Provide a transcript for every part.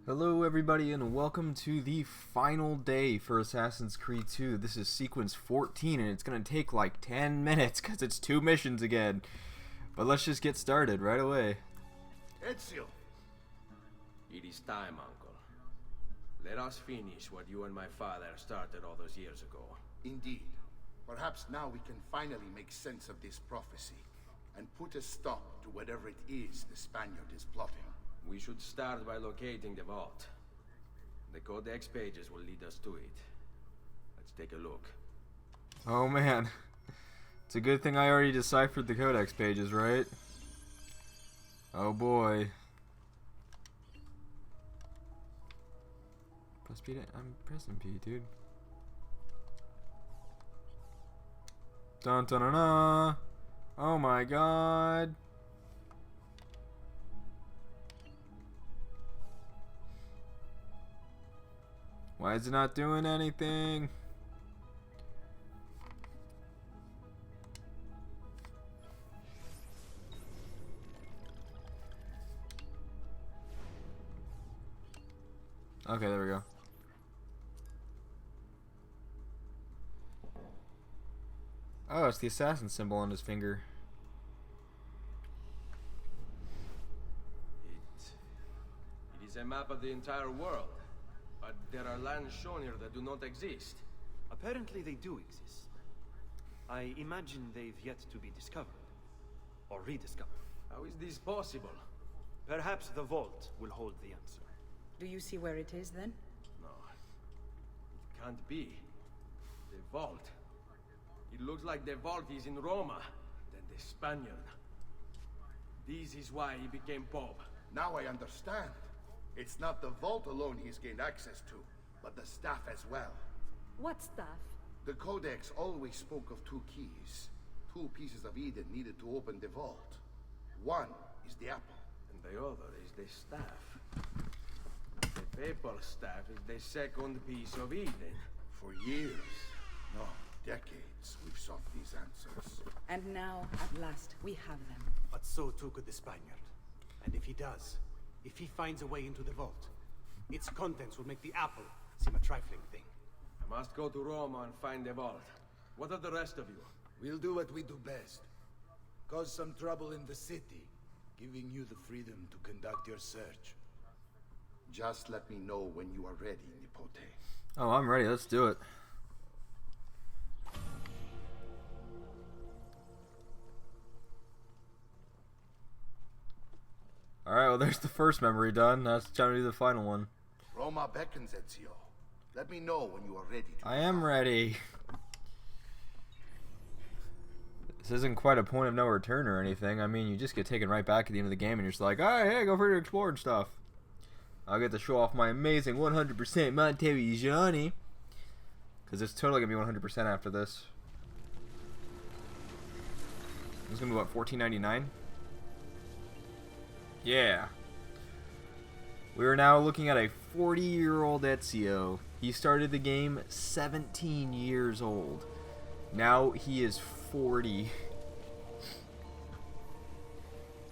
Hello everybody and welcome to the final day for Assassin's Creed 2. This is sequence 14 and it's going to take like 10 minutes because it's 2 missions again. But let's just get started right away. Ezio! It is time, Uncle. Let us finish what you and my father started all those years ago. Indeed. Perhaps now we can finally make sense of this prophecy and put a stop to whatever it is the Spaniard is plotting. We should start by locating the vault. The Codex pages will lead us to it. Let's take a look. Oh man. It's a good thing I already deciphered the Codex pages, right? Oh boy. Press P. I'm pressing P, dude. Dun dun dun dun. Oh my god. Why is it not doing anything? Okay, there we go. Oh, it's the assassin symbol on his finger. It is a map of the entire world. But there are lands shown here that do not exist. Apparently they do exist. I imagine they've yet to be discovered. Or rediscovered. How is this possible? Perhaps the vault will hold the answer. Do you see where it is then? No. It can't be. The vault. It looks like the vault is in Roma. Then the Spaniard. This is why he became Pope. Now I understand. It's not the vault alone he's gained access to, but the staff as well. What staff? The Codex always spoke of 2 keys. 2 pieces of Eden needed to open the vault. One is the apple. And the other is the staff. The papal staff is the second piece of Eden. For years, no, decades, we've sought these answers. And now, at last, we have them. But so too could the Spaniard. And if he does, if he finds a way into the vault, its contents will make the apple seem a trifling thing. I must go to Roma and find the vault. What of the rest of you? We'll do what we do best. Cause some trouble in the city, giving you the freedom to conduct your search. Just let me know when you are ready, Nipote. Oh, I'm ready. Let's do it. Alright, well there's the first memory done. Now it's time to do the final one. Roma beckons, Ezio. Let me know when you are ready to I am ready. This isn't quite a point of no return or anything. I mean, you just get taken right back at the end of the game and you're just like, oh, hey, go for your exploring stuff. I'll get to show off my amazing 100% Monteriggioni. Because it's totally going to be 100% after this. This is going to be, what, $14.99? Yeah. We are now looking at a 40-year-old Ezio. He started the game 17 years old. Now he is 40.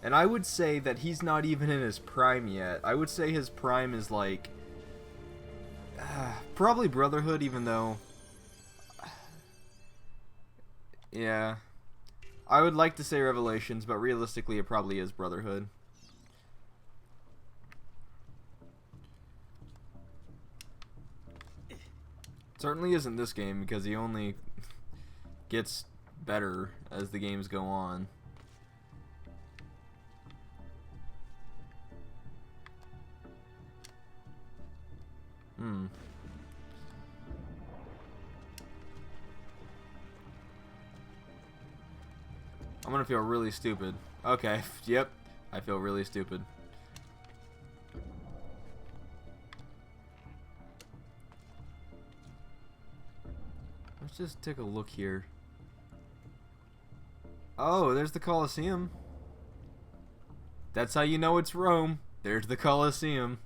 And I would say that he's not even in his prime yet. I would say his prime is like... probably Brotherhood, even though... yeah. I would like to say Revelations, but realistically it probably is Brotherhood. Certainly isn't this game, because he only gets better as the games go on. I'm gonna feel really stupid. Okay, yep, I feel really stupid. Let's just take a look here. Oh, there's the Colosseum. That's how you know it's Rome. There's the Colosseum.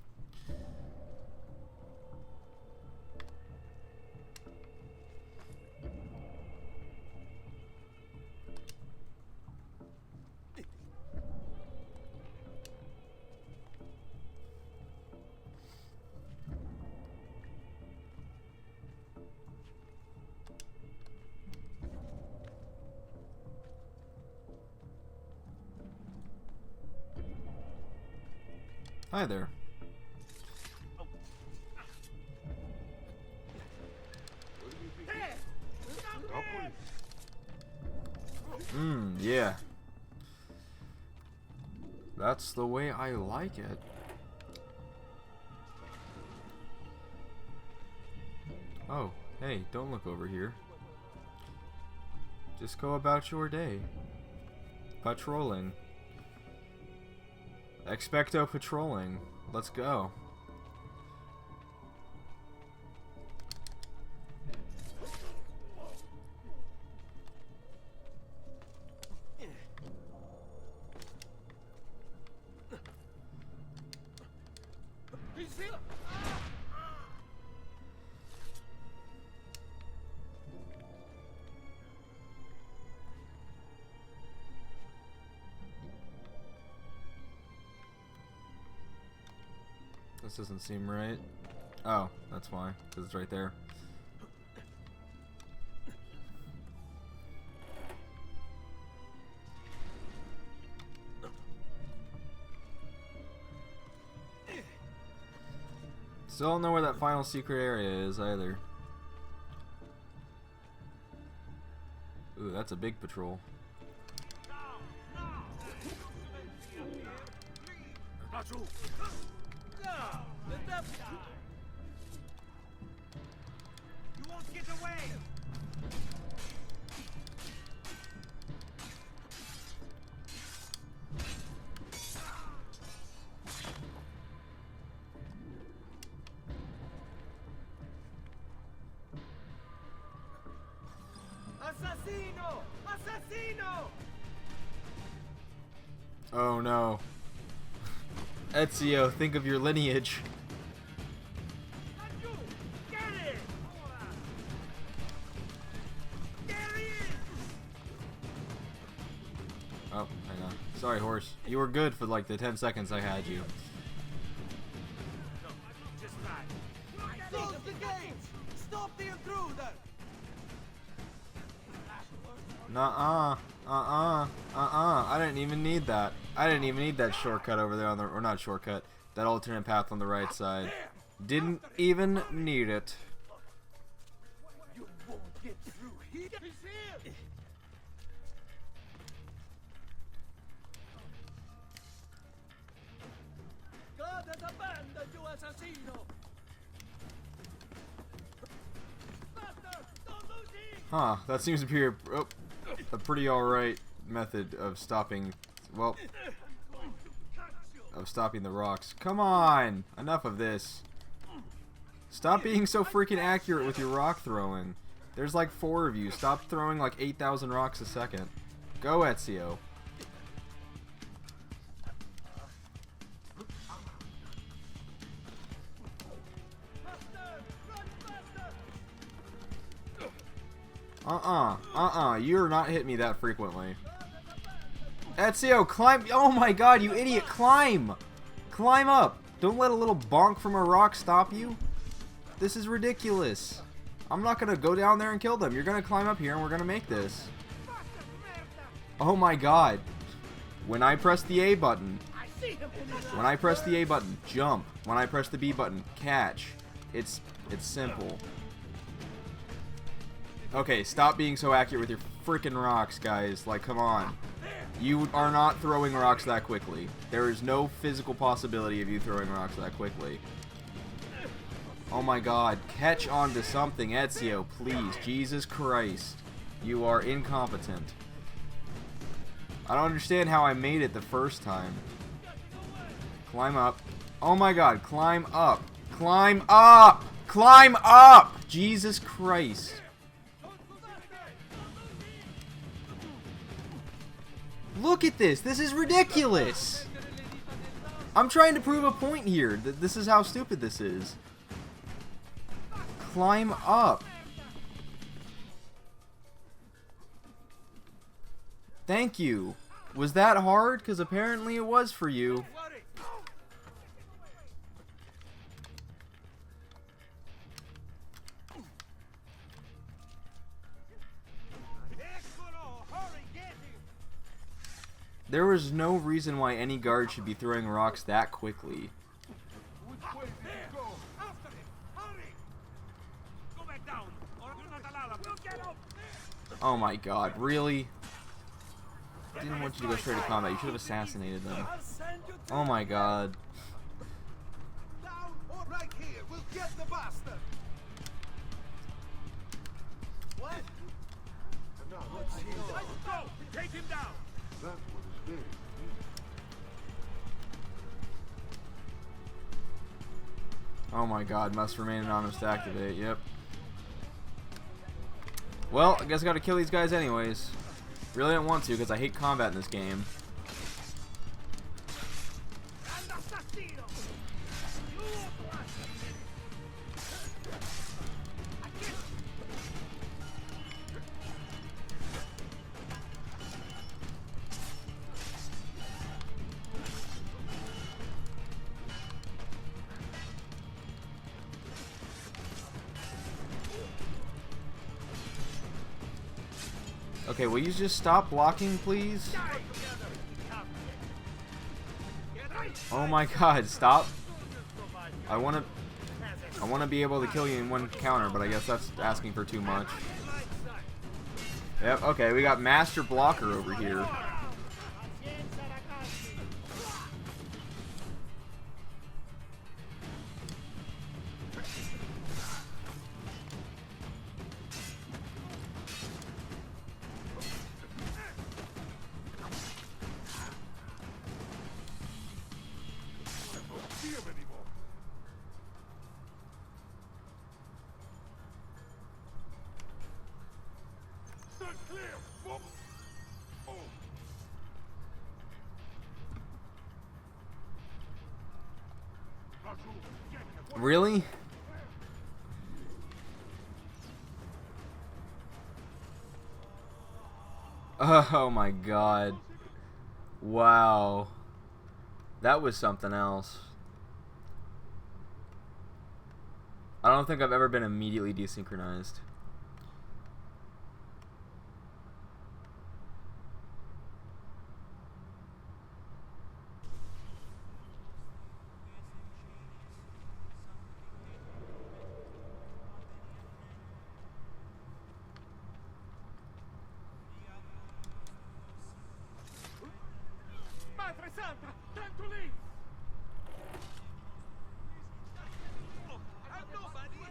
Hi there. Yeah. That's the way I like it. Oh, hey, don't look over here. Just go about your day. Patrolling. Expecto patrolling. Let's go. This doesn't seem right. Oh, that's why, because it's right there. Still don't know where that final secret area is either. Ooh, that's a big patrol. You won't get away! Assassino! Assassino! Oh no. Ezio, think of your lineage. Get it! There he is! Oh, hang on. Sorry, horse. You were good for like the 10 seconds I had you. Just right. Close the gates! Stop the intruder! Nuh-uh. I didn't even need that. I didn't even need that shortcut over there on the, or not shortcut, that alternate path on the right side. Didn't even need it. You won't get through here! He's here! God has abandoned you, Assassino! Master, don't lose him! Huh, that seems to be a pretty alright method of stopping, well, of stopping the rocks. Come on! Enough of this. Stop being so freaking accurate with your rock throwing. There's like 4 of you. Stop throwing like 8,000 rocks a second. Go, Ezio. You're not hitting me that frequently. Ezio, climb! Oh my god, you idiot! Climb! Climb up! Don't let a little bonk from a rock stop you. This is ridiculous. I'm not gonna go down there and kill them. You're gonna climb up here and we're gonna make this. Oh my god. When I press the A button, jump. When I press the B button, catch. It's simple. Okay, stop being so accurate with your freaking rocks, guys. Like, come on. You are not throwing rocks that quickly. There is no physical possibility of you throwing rocks that quickly. Oh my god. Catch on to something, Ezio, please. Jesus Christ. You are incompetent. I don't understand how I made it the first time. Climb up. Oh my god, climb up. Climb up! Climb up! Jesus Christ. Look at this. This is ridiculous. I'm trying to prove a point here. This is how stupid this is. Climb up. Thank you. Was that hard? Because apparently it was for you. There was no reason why any guard should be throwing rocks that quickly. Oh my god, really? Didn't want you to go straight to combat. You should have assassinated them. Oh my god. Down or right here. We'll get the bastard. What? No, let's go. Take him down. Oh my god, must remain anonymous to activate, yep. Well, I guess I gotta kill these guys anyways. Really don't want to because I hate combat in this game. Okay, will you just stop blocking, please? Oh my god, stop. I wanna be able to kill you in one counter, but I guess that's asking for too much. Yep, okay, we got Master Blocker over here. Really? Oh my god. Wow. That was something else. I don't think I've ever been immediately desynchronized. Madre Santa, tanto lì! Have nobody!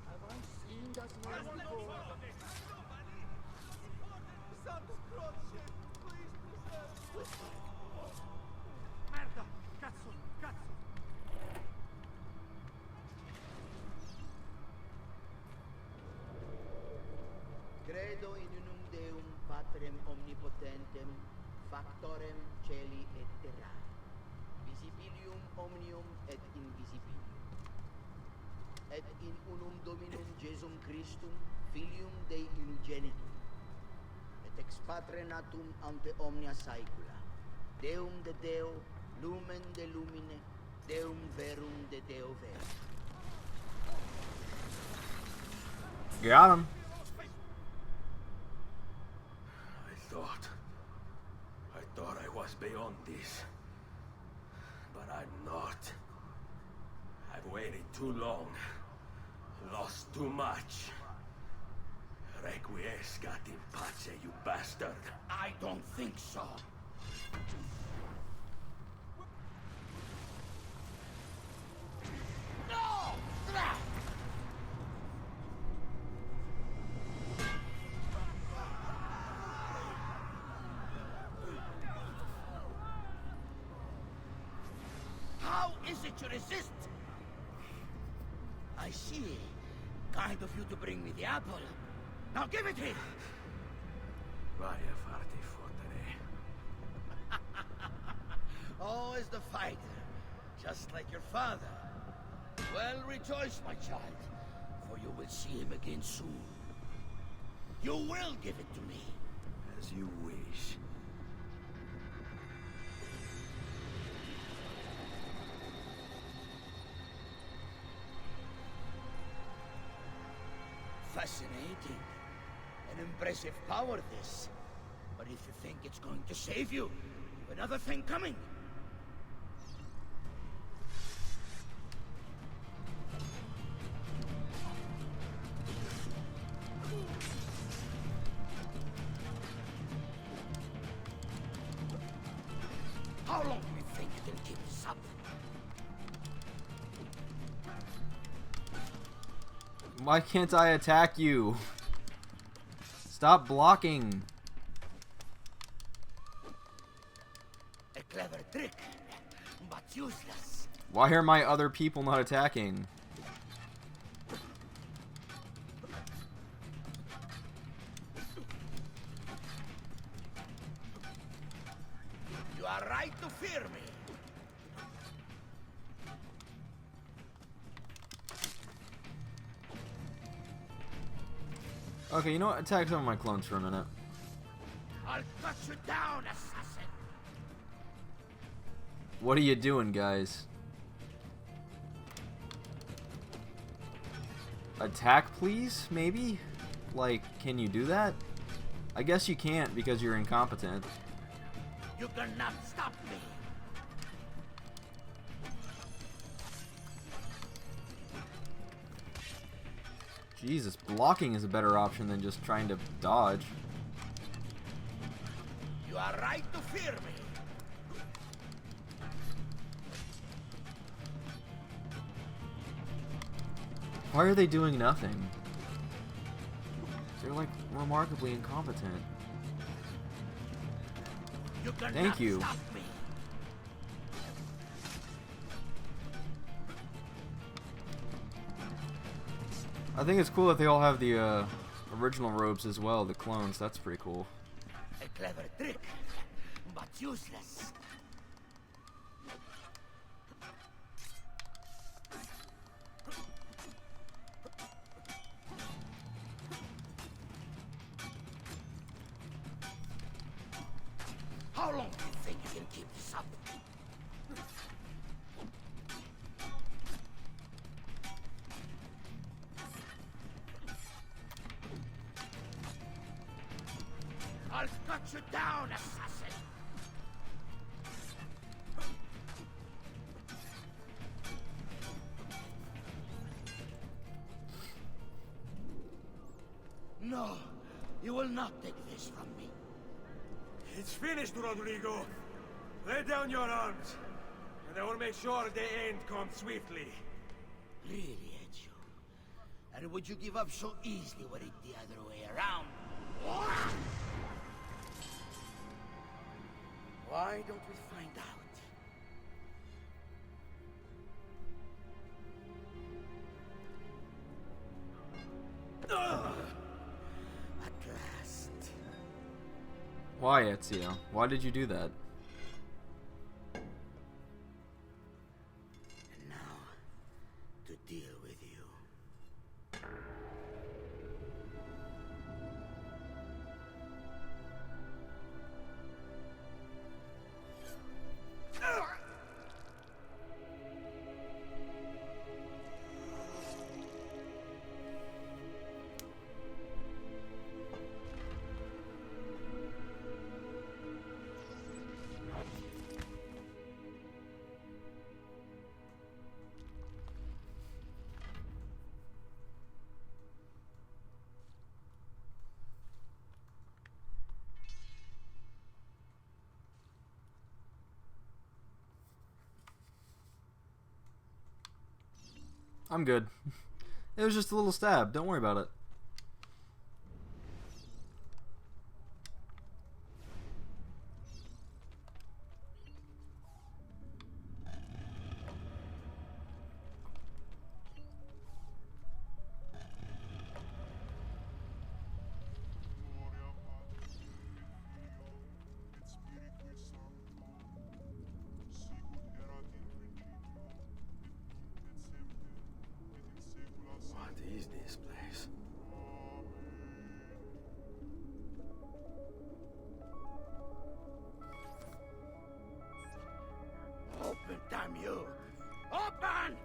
Have I seen that man before? Santo Croce, please preserve. Merda! Cazzo! Cazzo! Credo in unum Deum Patrem omnipotentem, factorem celi et terrae, visibilium omnium et invisibilium, et in unum Dominum Jesum Christum, Filium Dei unigenitum, et ex Patre natum ante omnia saecula, Deum de Deo, lumen de lumine, Deum verum de Deo ver. Got him. I thought I was beyond this. But I'm not. I've waited too long. Lost too much. Requiescat in pace, you bastard. I don't think so. No! How is it you resist? I see. Kind of you to bring me the apple. Now give it here! Vaya farti fottere. Always the fighter. Just like your father. Well, rejoice, my child. For you will see him again soon. You will give it to me. As you wish. Fascinating. An impressive power, this. But if you think it's going to save you, you've another thing coming. How long do you think you can keep this up? Why can't I attack you? Stop blocking. A clever trick, but useless. Why are my other people not attacking? You are right to fear me. Okay, you know what? Attack some of my clones for a minute. I'll cut you down, assassin. What are you doing, guys? Attack, please? Maybe? Like, can you do that? I guess you can't because you're incompetent. You cannot stop me. Jesus, blocking is a better option than just trying to dodge. You are right to fear me. Why are they doing nothing? They're like remarkably incompetent. You cannot Thank you. stop me. I think it's cool that they all have the original robes as well, the clones. That's pretty cool. A clever trick, but useless. How long do you think you can keep this up? I'll cut you down, assassin! No, you will not take this from me. It's finished, Rodrigo. Lay down your arms, and I will make sure the end comes swiftly. Really, Ezio? And would you give up so easily were it the other way around? Why don't we find out? At last. Why, Ezio? Why did you do that? And now, to deal with you. I'm good. It was just a little stab. Don't worry about it. What is this place? Open, damn you! Open!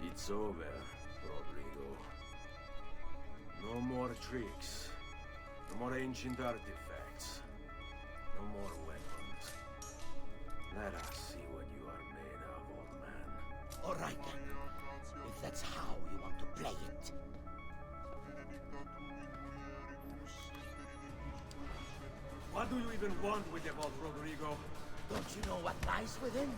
It's over, Rodrigo. No more tricks. No more ancient artifacts. No more weapons. Let us see what you are made of, old man. All right then. If that's how you want to play it. What do you even want with the vault, Rodrigo? Don't you know what lies within?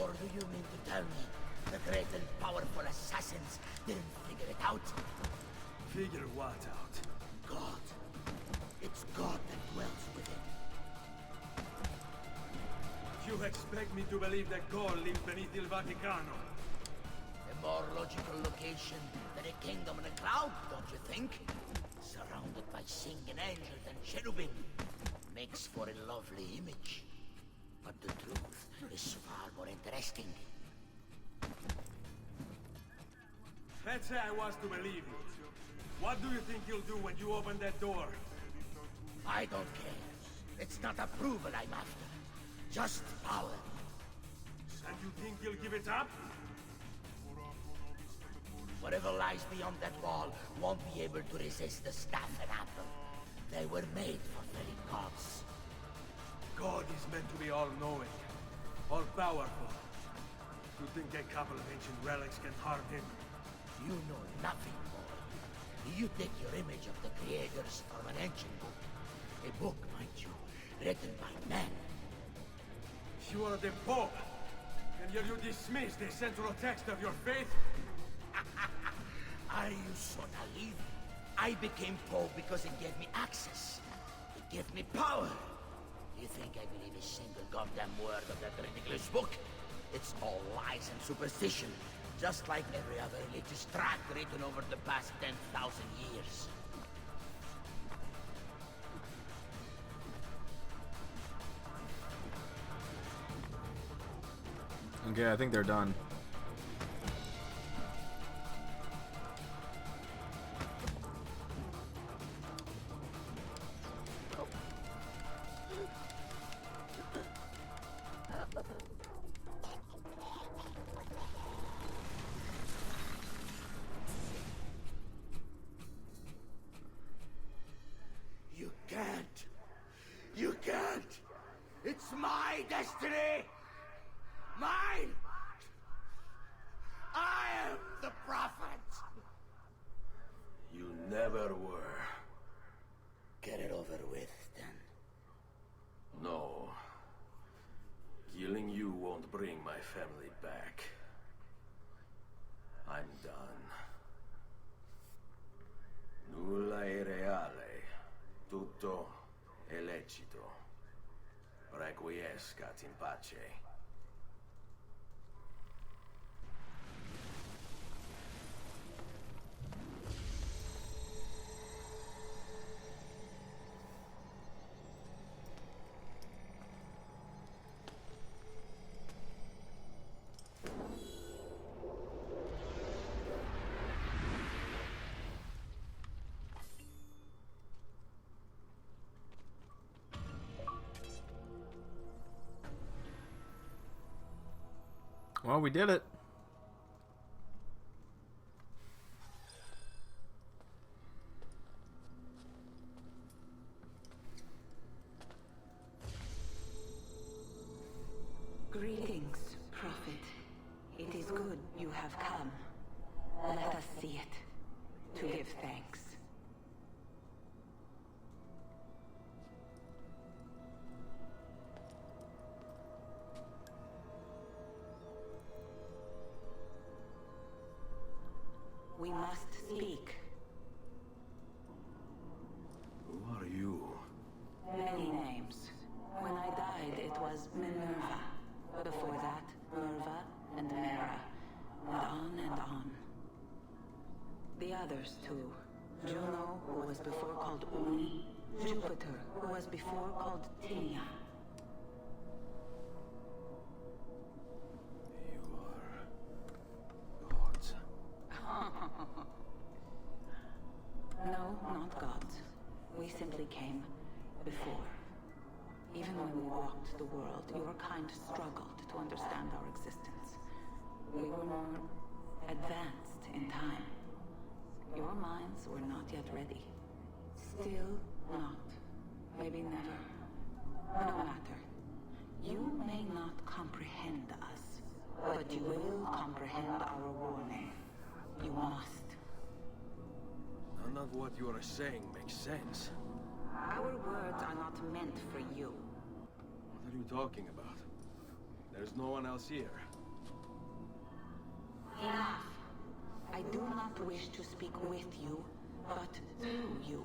Or do you mean to tell me the great and powerful assassins didn't figure it out? Figure what out? God. It's God that dwells within. You expect me to believe that God lives beneath Il Vaticano? A more logical location than a kingdom in a cloud, don't you think? Surrounded by singing angels and cherubim. Makes for a lovely image. But the truth is far more interesting. Let's say I was to believe you. What do you think you'll do when you open that door? I don't care. It's not approval I'm after. Just power. And you think you'll give it up? Whatever lies beyond that wall won't be able to resist the staff and apple. They were made for very gods. God is meant to be all-knowing, all-powerful. You think a couple of ancient relics can harm him? You know nothing more. You take your image of the creators from an ancient book. A book, mind you, written by men. You are the Pope, and yet you dismiss the central text of your faith? Are you so naive? I became Pope because it gave me access. It gave me power. You think I believe a single goddamn word of that ridiculous book? It's all lies and superstition, just like every other religious tract written over the past 10,000 years. Okay, I think they're done. You can't. You can't. It's my destiny. Mine. I am the prophet. You never were. Get it over with, then. No. Killing you won't bring my family back. I'm done. Nulla è reale. Tutto è lecito. Requiescat in pace. Well, we did it. Greetings, Prophet. It is good you have come. Let us see it, to give thanks. We must speak. Who are you? Many names. When I died, it was Minerva. Before that, Merva and Mera. And on. The others, too. Juno, who was before called Uni. Jupiter, who was before called Tinia. You are... gods. No, not gods. We simply came before. Even when we walked the world, your kind struggled to understand our existence. We were more advanced in time. Your minds were not yet ready. Still not. Maybe never. No matter. You may not comprehend us, but you will comprehend our warning. You must. None of what you are saying makes sense. Our words are not meant for you. What are you talking about? There's no one else here. Enough. I do not wish to speak with you, but through you.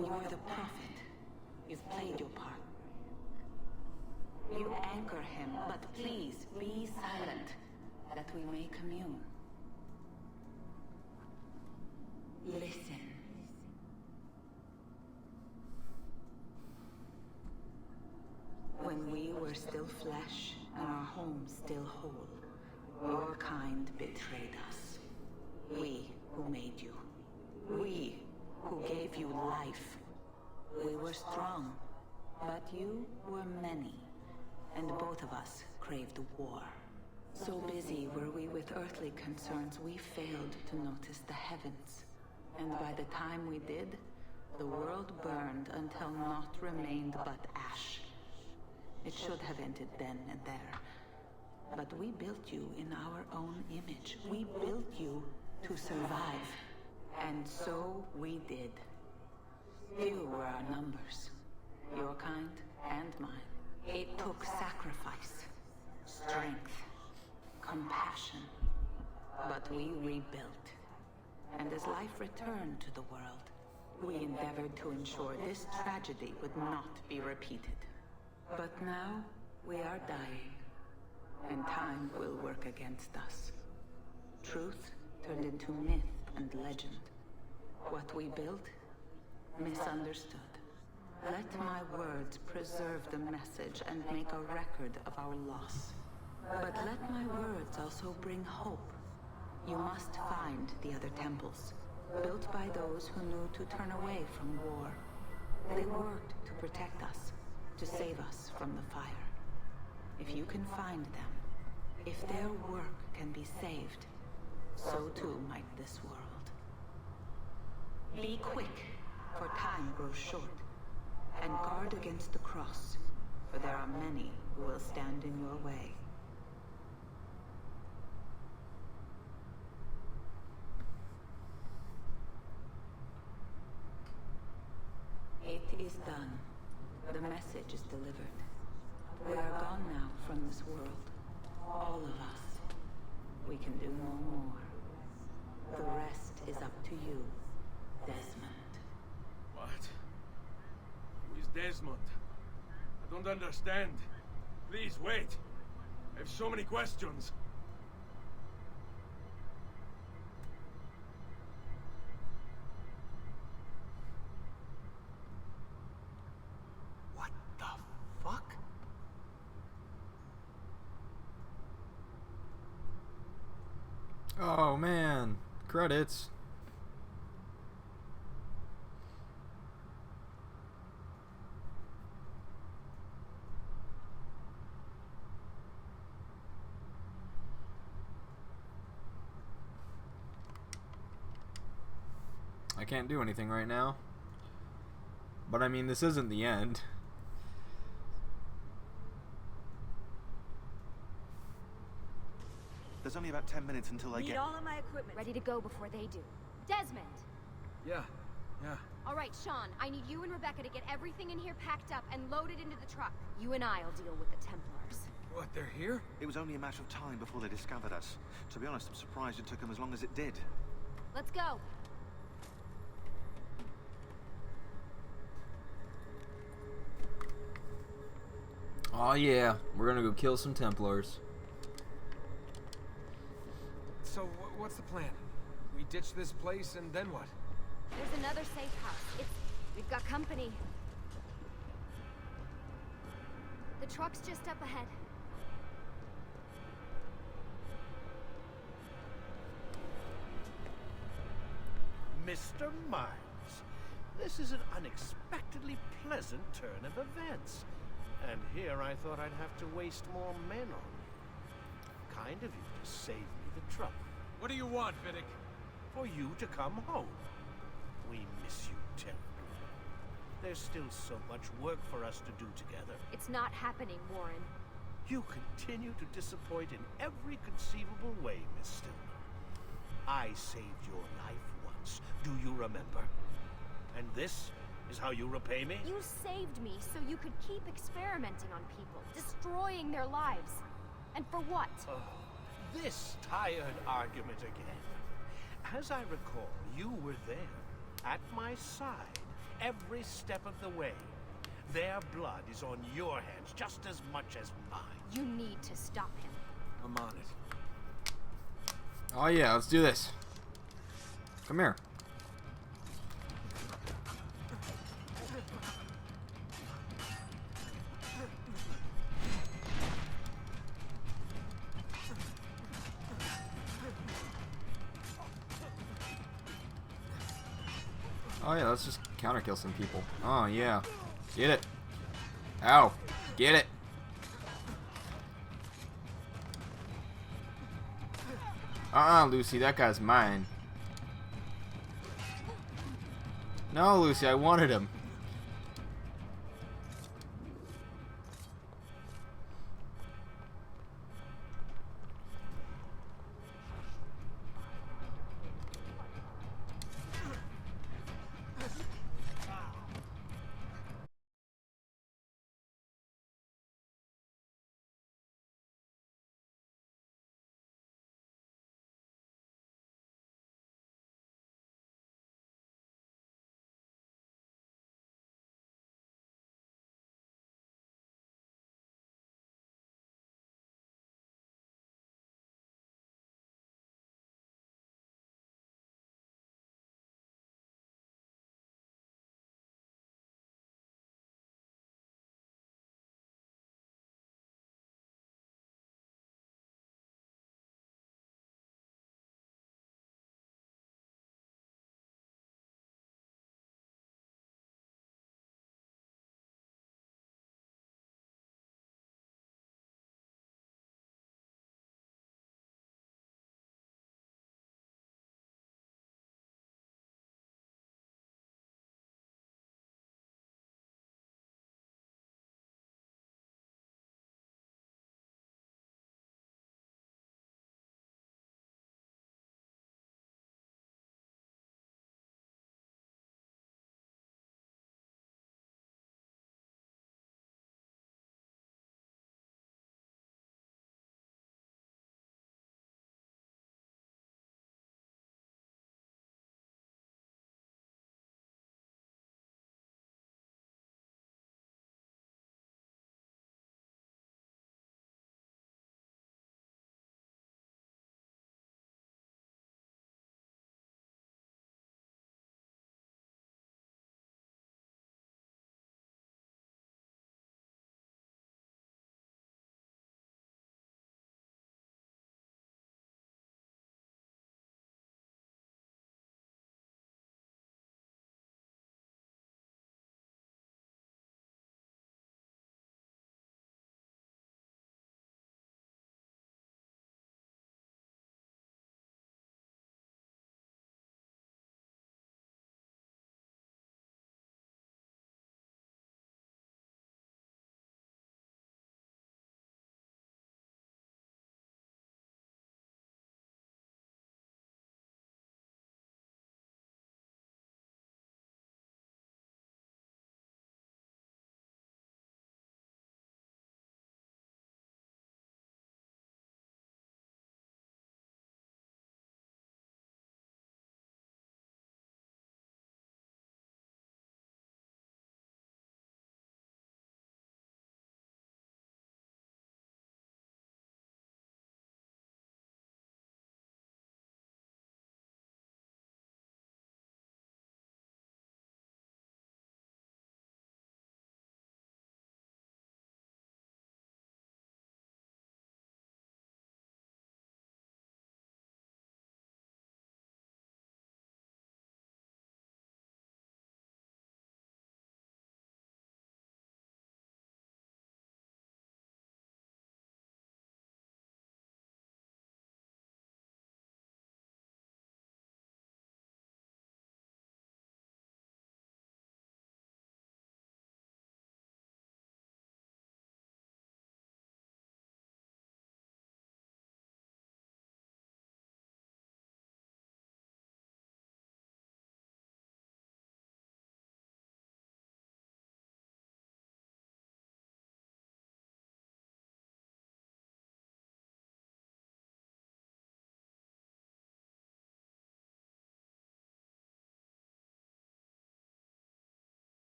You are the prophet. You've played your part. You anchor him, but please be silent, that we may commune. Listen. When we were still flesh and our home still whole, your kind betrayed us. We who made you. We who gave you life. We were strong, but you were many, and both of us craved war. So busy were we with earthly concerns, we failed to notice the heavens. And by the time we did, the world burned until naught remained but ash. It should have ended then and there. But we built you in our own image. We built you to survive. And so we did. Few were our numbers. Your kind and mine. It took sacrifice, strength, compassion. But we rebuilt. And as life returned to the world, we endeavored to ensure this tragedy would not be repeated. But now, we are dying, and time will work against us. Truth turned into myth and legend. What we built, misunderstood. Let my words preserve the message and make a record of our loss. But let my words also bring hope. You must find the other temples, built by those who knew to turn away from war. They worked to protect us, to save us from the fire. If you can find them, if their work can be saved, so too might this world. Be quick, for time grows short, and guard against the cross, for there are many who will stand in your way. It is done. The message is delivered. We are gone now from this world. All of us. We can do no more. The rest is up to you, Desmond. What? Who is Desmond? I don't understand. Please, wait. I have so many questions. What the fuck? Oh man, credits. I can't do anything right now. But I mean, this isn't the end. There's only about 10 minutes until I Need get... all of my equipment ready to go before they do. Desmond! Yeah. Alright, Sean, I need you and Rebecca to get everything in here packed up and loaded into the truck. You and I'll deal with the Templars. What, they're here? It was only a matter of time before they discovered us. To be honest, I'm surprised it took them as long as it did. Let's go. Oh yeah, we're gonna go kill some Templars. So, what's the plan? We ditch this place and then what? There's another safe house. We've got company. The truck's just up ahead. Mr. Miles, this is an unexpectedly pleasant turn of events. And here I thought I'd have to waste more men on you. Kind of you to save me the trouble. What do you want, Vidic? For you to come home. We miss you terribly. There's still so much work for us to do together. It's not happening, Warren. You continue to disappoint in every conceivable way, Miss Stillman. I saved your life once. Do you remember? And this is how you repay me? You saved me so you could keep experimenting on people, destroying their lives. And for what? Oh, this tired argument again. As I recall, you were there, at my side, every step of the way. Their blood is on your hands just as much as mine. You need to stop him. I'm on it. Oh yeah, let's do this. Come here. Oh yeah, let's just counter kill some people. Oh yeah. Get it. Ow. Get it. Lucy, that guy's mine. No, Lucy, I wanted him.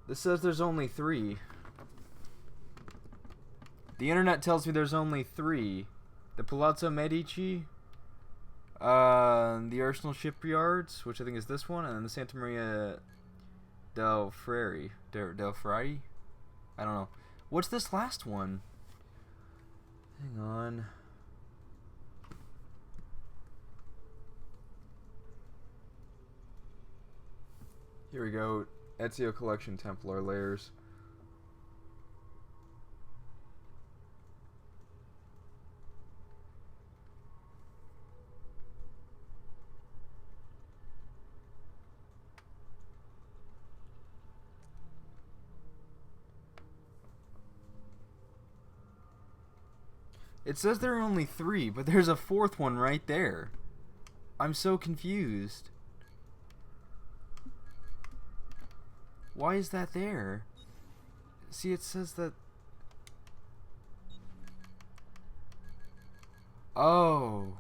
This says there's only 3. The internet tells me there's only 3. The Palazzo Medici, the Arsenal Shipyards, which I think is this one, and then the Santa Maria del Frari. Del Frari? I don't know. What's this last one? Hang on. Here we go. Ezio Collection Templar layers. It says there are only 3, but there's a 4th one right there. I'm so confused. Why is that there? See, it says that... Oh.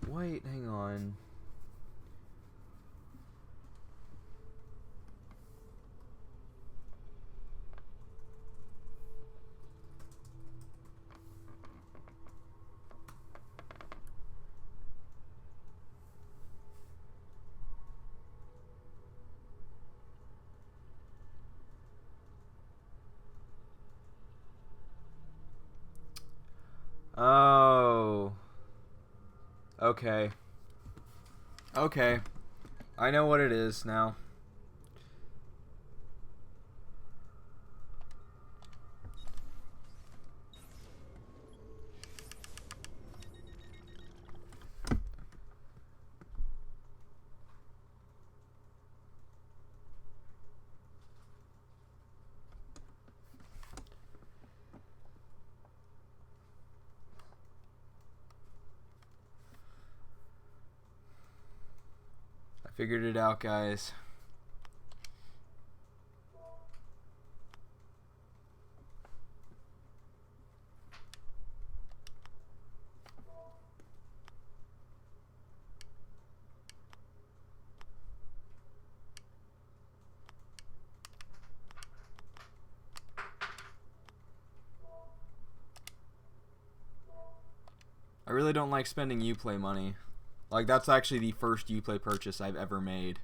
Wait, hang on. Oh. Okay. Okay. I know what it is now. Figured it out, guys. I really don't like spending Uplay money. Like, that's actually the first Uplay purchase I've ever made.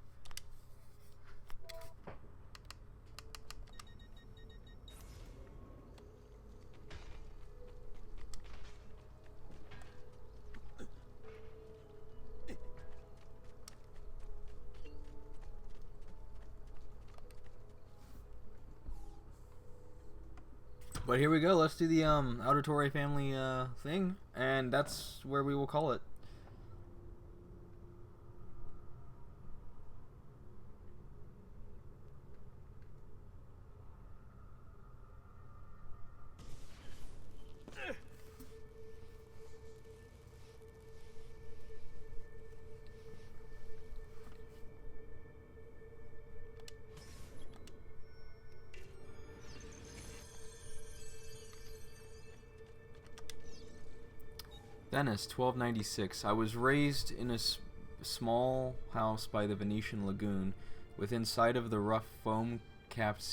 But here we go. Let's do the Auditore family thing, and that's where we will call it. Venice, 1296. I was raised in a small house by the Venetian lagoon, within sight of the rough foam-capped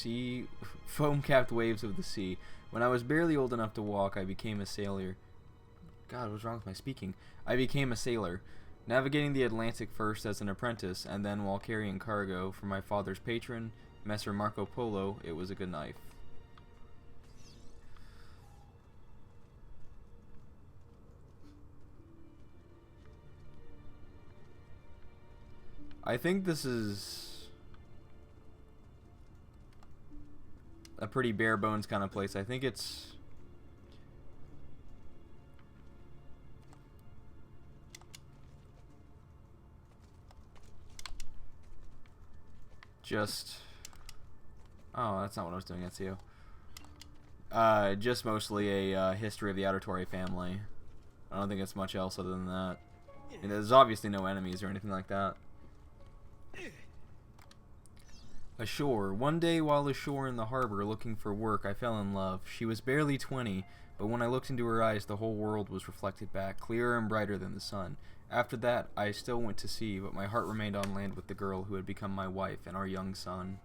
waves of the sea. When I was barely old enough to walk, I became a sailor. God, what's wrong with my speaking? I became a sailor, navigating the Atlantic first as an apprentice, and then while carrying cargo for my father's patron, Messer Marco Polo. It was a good knife. I think this is a pretty bare bones kind of place. I think it's just... Oh, that's not what I was doing, Ezio. Just mostly a history of the Auditore family. I don't think it's much else other than that. I mean, there's obviously no enemies or anything like that. Ashore. One day while ashore in the harbor looking for work, I fell in love. She was barely 20, but when I looked into her eyes, the whole world was reflected back, clearer and brighter than the sun. After that, I still went to sea, but my heart remained on land with the girl who had become my wife and our young son.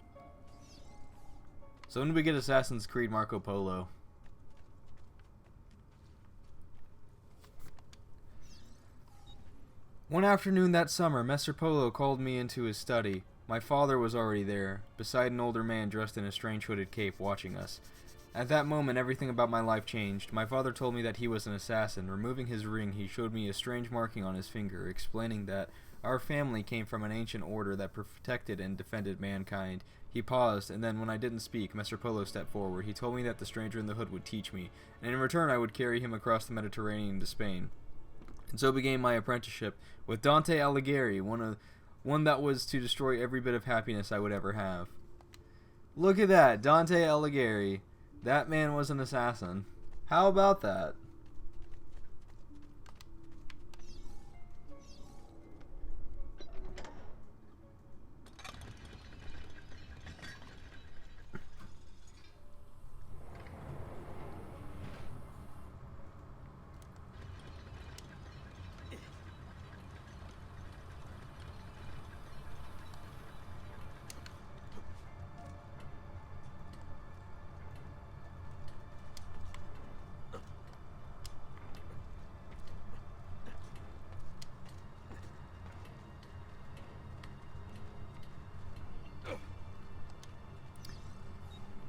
So when did we get Assassin's Creed Marco Polo? One afternoon that summer, Messer Polo called me into his study. My father was already there, beside an older man dressed in a strange hooded cape, watching us. At that moment, everything about my life changed. My father told me that he was an assassin. Removing his ring, he showed me a strange marking on his finger, explaining that our family came from an ancient order that protected and defended mankind. He paused, and then when I didn't speak, Messer Polo stepped forward. He told me that the stranger in the hood would teach me, and in return I would carry him across the Mediterranean to Spain. And so began my apprenticeship with Dante Alighieri, one that was to destroy every bit of happiness I would ever have. Look at that, Dante Alighieri. That man was an assassin. How about that?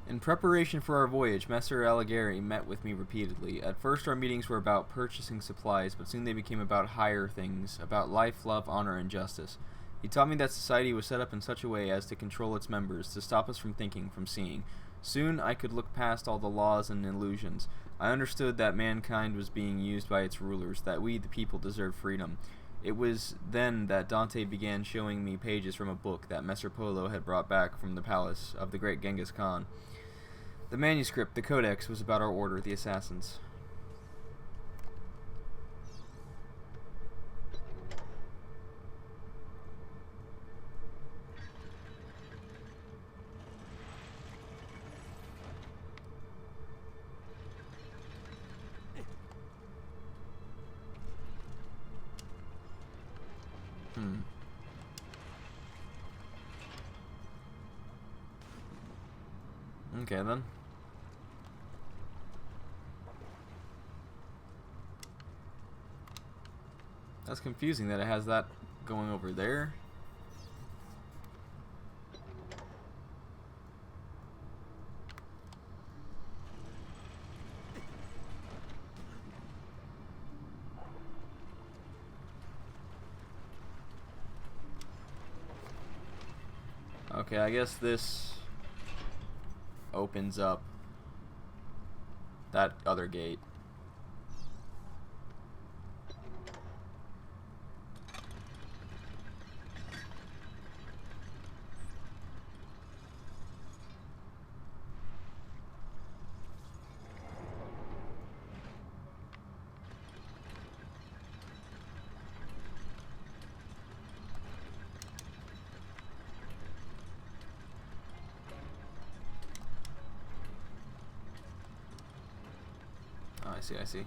In preparation for our voyage, Messer Alighieri met with me repeatedly. At first our meetings were about purchasing supplies, but soon they became about higher things, about life, love, honor, and justice. He taught me that society was set up in such a way as to control its members, to stop us from thinking, from seeing. Soon I could look past all the laws and illusions. I understood that mankind was being used by its rulers, that we, the people, deserved freedom. It was then that Dante began showing me pages from a book that Messer Polo had brought back from the palace of the great Genghis Khan. The manuscript, the Codex, was about our order, the Assassins. Okay then. That's confusing that it has that going over there. Okay, I guess this opens up that other gate. I see.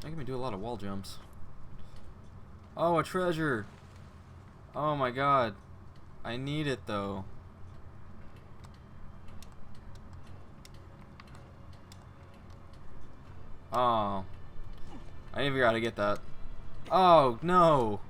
Making me do a lot of wall jumps. Oh, a treasure! Oh my god. I need it though. Oh. I didn't figure out how to get that. Oh, no!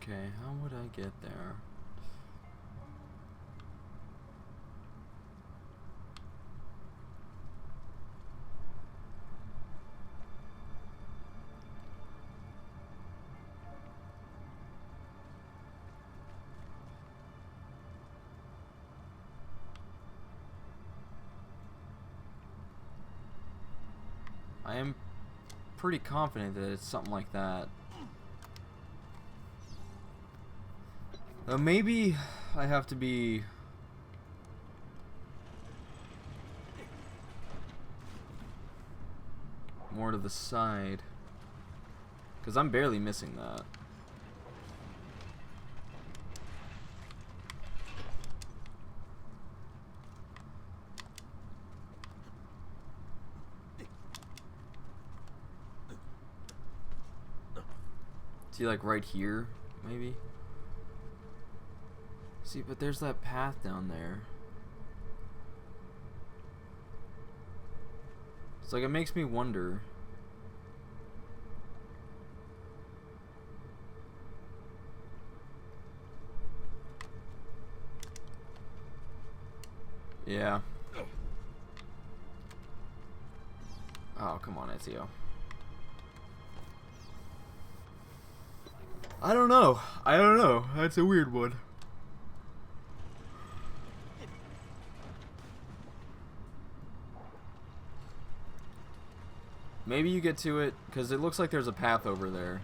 Okay, how would I get there? I am pretty confident that it's something like that. Maybe I have to be more to the side, because I'm barely missing that. See, like right here, maybe? See, but there's that path down there. It's like, it makes me wonder. Yeah. Oh, come on, Ezio. I don't know. That's a weird one. Maybe you get to it, because it looks like there's a path over there.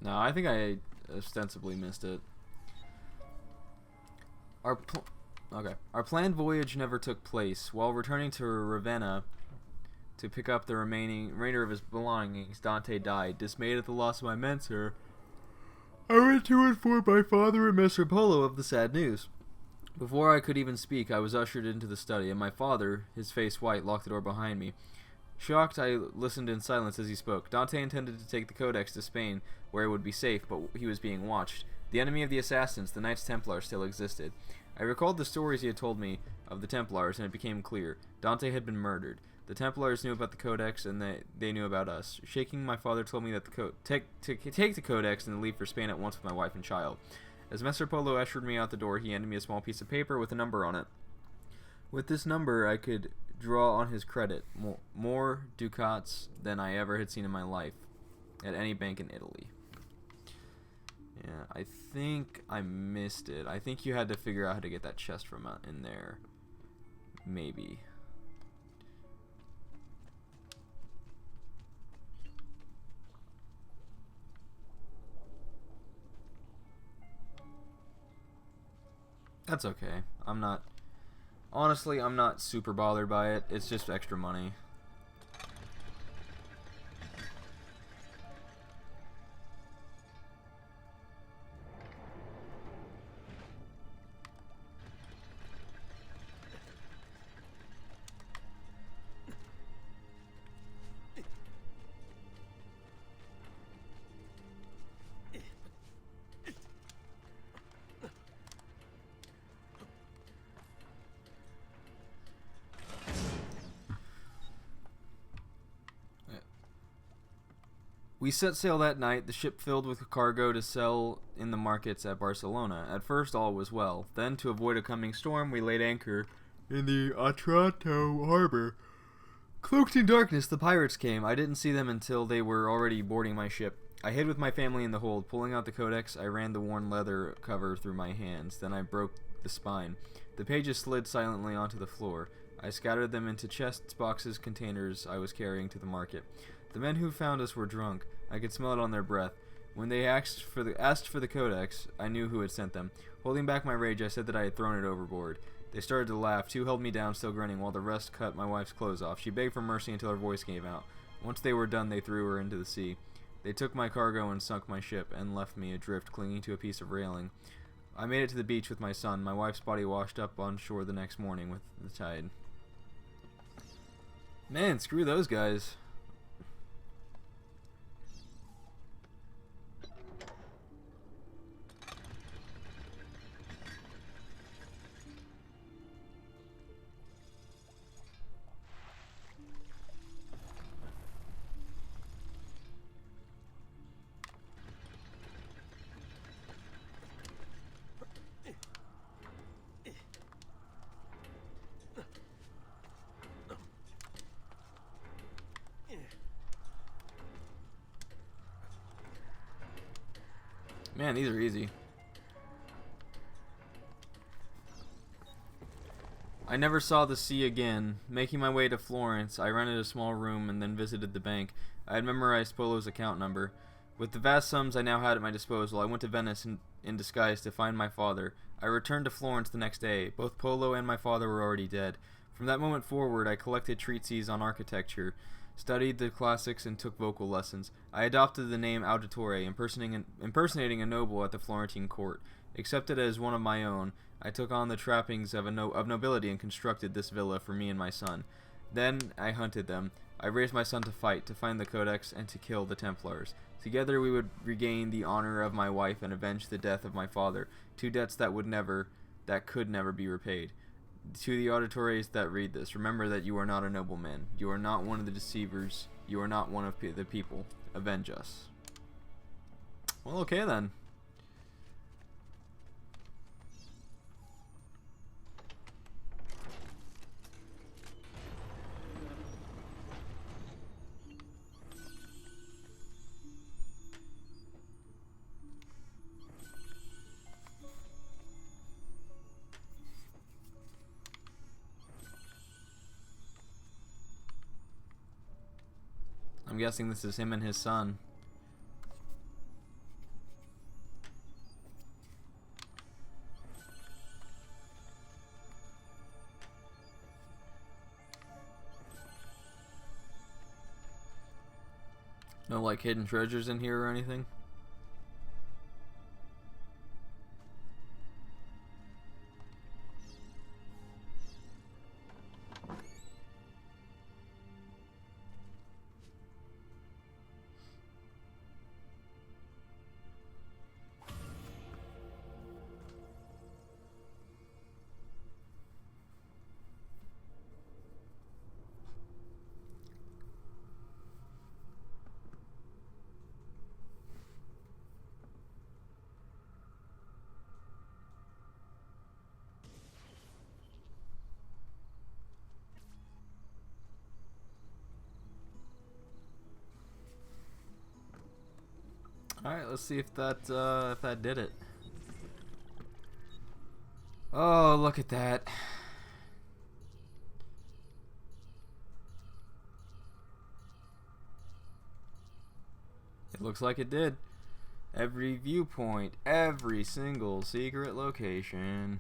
No, I think I ostensibly missed it. Our planned voyage never took place. While returning to Ravenna to pick up the remainder of his belongings, Dante died. Dismayed at the loss of my mentor, I went to inform my father and Messer Polo of the sad news. Before I could even speak, I was ushered into the study, and my father, his face white, locked the door behind me. Shocked, I listened in silence as he spoke. Dante intended to take the Codex to Spain, where it would be safe, but he was being watched. The enemy of the assassins, the Knights Templar, still existed. I recalled the stories he had told me of the Templars, and it became clear. Dante had been murdered. The Templars knew about the Codex, and they knew about us. Shaking, my father told me that take the Codex and leave for Spain at once with my wife and child. As Messer Polo ushered me out the door, he handed me a small piece of paper with a number on it. With this number, I could draw on his credit more ducats than I ever had seen in my life at any bank in Italy. Yeah, I think I missed it. I think you had to figure out how to get that chest from in there. Maybe. That's okay. Honestly, I'm not super bothered by it. It's just extra money. We set sail that night, the ship filled with cargo to sell in the markets at Barcelona. At first all was well. Then, to avoid a coming storm, we laid anchor in the Otranto harbor. Cloaked in darkness, the pirates came. I didn't see them until they were already boarding my ship. I hid with my family in the hold. Pulling out the Codex, I ran the worn leather cover through my hands. Then I broke the spine. The pages slid silently onto the floor. I scattered them into chests, boxes, containers I was carrying to the market. The men who found us were drunk. I could smell it on their breath. When they asked for the Codex, I knew who had sent them. Holding back my rage, I said that I had thrown it overboard. They started to laugh. Two held me down, still grinning, while the rest cut my wife's clothes off. She begged for mercy until her voice gave out. Once they were done, they threw her into the sea. They took my cargo and sunk my ship, and left me adrift, clinging to a piece of railing. I made it to the beach with my son. My wife's body washed up on shore the next morning with the tide. Man, screw those guys. Man, these are easy. I never saw the sea again. Making my way to Florence, I rented a small room and then visited the bank. I had memorized Polo's account number. With the vast sums I now had at my disposal, I went to Venice in disguise to find my father. I returned to Florence the next day. Both Polo and my father were already dead. From that moment forward, I collected treatises on architecture, studied the classics, and took vocal lessons. I adopted the name Auditore, impersonating a noble at the Florentine court. Accepted as one of my own, I took on the trappings of nobility and constructed this villa for me and my son. Then I hunted them. I raised my son to fight, to find the Codex, and to kill the Templars. Together we would regain the honor of my wife and avenge the death of my father, two debts that could never be repaid. To the auditores that read this, remember that you are not a nobleman. You are not one of the deceivers. You are not one of the people. Avenge us. Well, okay then. I'm guessing this is him and his son. No, like, hidden treasures in here or anything? Alright, let's see if that did it. Oh, look at that. It looks like it did. Every viewpoint, every single secret location,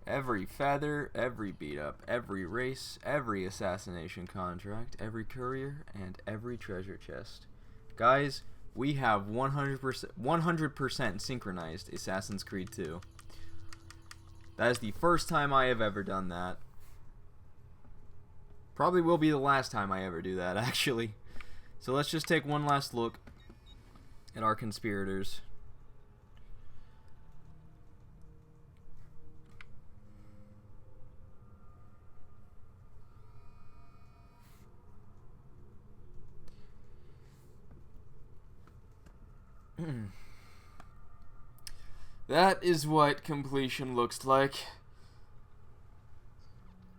every feather, every beat up, every race, every assassination contract, every courier, and every treasure chest. Guys, we have 100% synchronized Assassin's Creed 2. That is the first time I have ever done that. Probably will be the last time I ever do that, actually. So let's just take one last look at our conspirators. That is what completion looks like.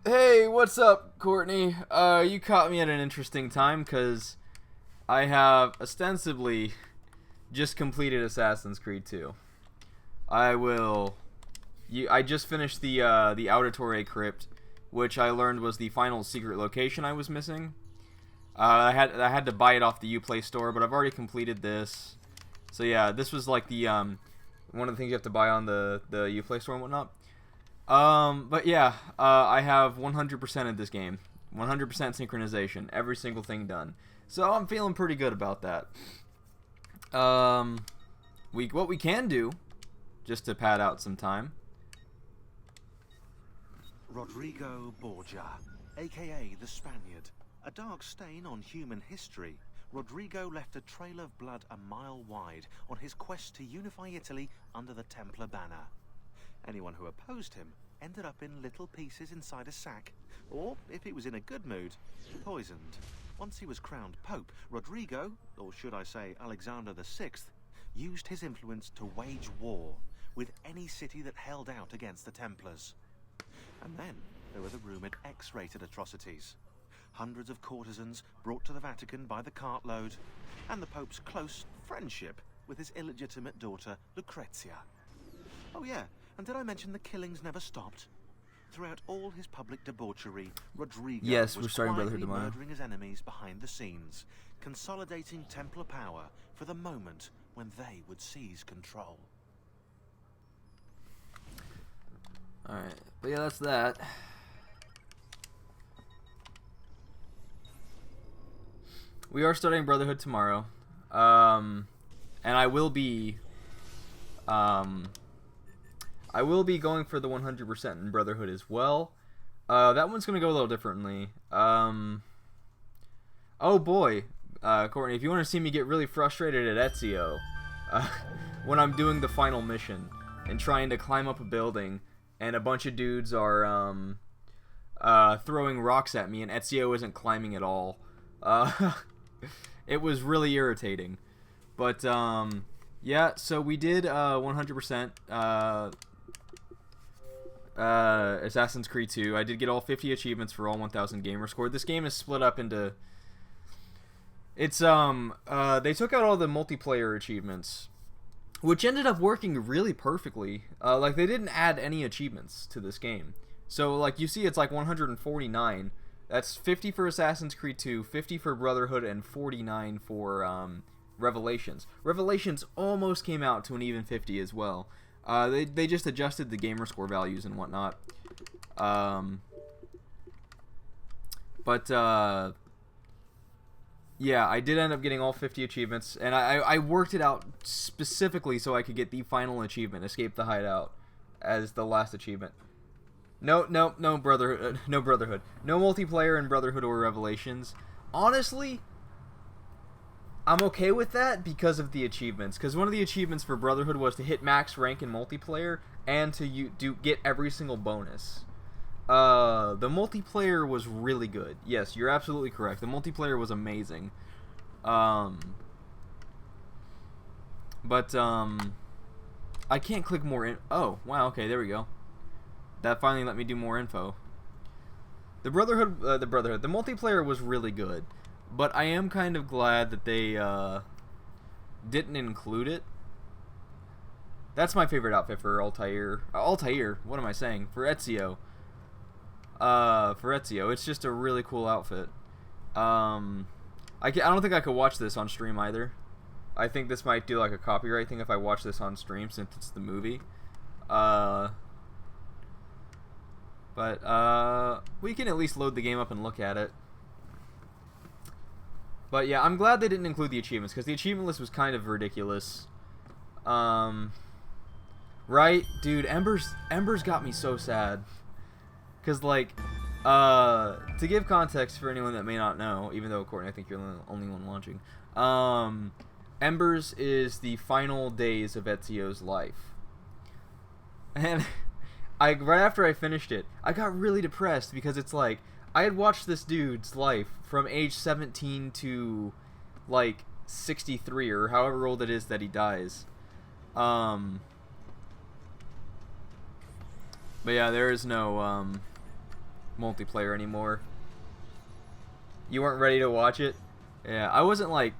Hey, what's up, Courtney? You caught me at an interesting time, because I have ostensibly just completed Assassin's Creed 2. I just finished the Auditore Crypt, which I learned was the final secret location I was missing. I had to buy it off the Uplay store, but I've already completed this. So yeah, this was like the one of the things you have to buy on the Uplay store and whatnot. But yeah, I have 100% of this game, 100% synchronization, every single thing done. So I'm feeling pretty good about that. What we can do, just to pad out some time. Rodrigo Borgia, aka the Spaniard, a dark stain on human history. Rodrigo left a trail of blood a mile wide on his quest to unify Italy under the Templar banner. Anyone who opposed him ended up in little pieces inside a sack, or, if he was in a good mood, poisoned. Once he was crowned Pope, Rodrigo, or should I say Alexander VI, used his influence to wage war with any city that held out against the Templars. And then there were the rumoured X-rated atrocities. Hundreds of courtesans brought to the Vatican by the cartload, and the Pope's close friendship with his illegitimate daughter, Lucrezia. Oh yeah, and did I mention the killings never stopped? Throughout all his public debauchery, Rodrigo Yes, was we're starting quietly Brotherhood tomorrow. murdering his enemies behind the scenes, consolidating Templar power for the moment when they would seize control. Alright, but yeah, that's that. We are starting Brotherhood tomorrow. And I will be going for the 100% in Brotherhood as well. That one's gonna go a little differently. Oh boy, Courtney, if you want to see me get really frustrated at Ezio, when I'm doing the final mission and trying to climb up a building, and a bunch of dudes are throwing rocks at me, and Ezio isn't climbing at all. It was really irritating. But yeah, so we did 100% Assassin's Creed 2. I did get all 50 achievements for all 1,000 gamer scored. This game is split up into... It's, they took out all the multiplayer achievements, which ended up working really perfectly. Like, they didn't add any achievements to this game. So, like, you see it's like 149. That's 50 for Assassin's Creed 2, 50 for Brotherhood, and 49 for, Revelations. Revelations almost came out to an even 50 as well. They just adjusted the gamer score values and whatnot. Yeah, I did end up getting all 50 achievements, and I worked it out specifically so I could get the final achievement, Escape the Hideout, as the last achievement. No Brotherhood. No multiplayer in Brotherhood or Revelations. Honestly, I'm okay with that because of the achievements. Because one of the achievements for Brotherhood was to hit max rank in multiplayer and to get every single bonus. The multiplayer was really good. Yes, you're absolutely correct. The multiplayer was amazing. I can't click more in. Oh, wow. Okay, there we go. That finally let me do more info. The multiplayer was really good, but I am kind of glad that they didn't include it. That's my favorite outfit for Altair. Altair, what am I saying? For Ezio. It's just a really cool outfit. I don't think I could watch this on stream either. I think this might do like a copyright thing if I watch this on stream since it's the movie. But we can at least load the game up and look at it. But yeah, I'm glad they didn't include the achievements, because the achievement list was kind of ridiculous. Right? Dude, Embers got me so sad. Because, like, to give context for anyone that may not know, even though, Courtney, I think you're the only one watching, Embers is the final days of Ezio's life. And right after I finished it, I got really depressed because it's like, I had watched this dude's life from age 17 to, like, 63, or however old it is that he dies. But yeah, there is no, multiplayer anymore. You weren't ready to watch it? Yeah, I wasn't, like,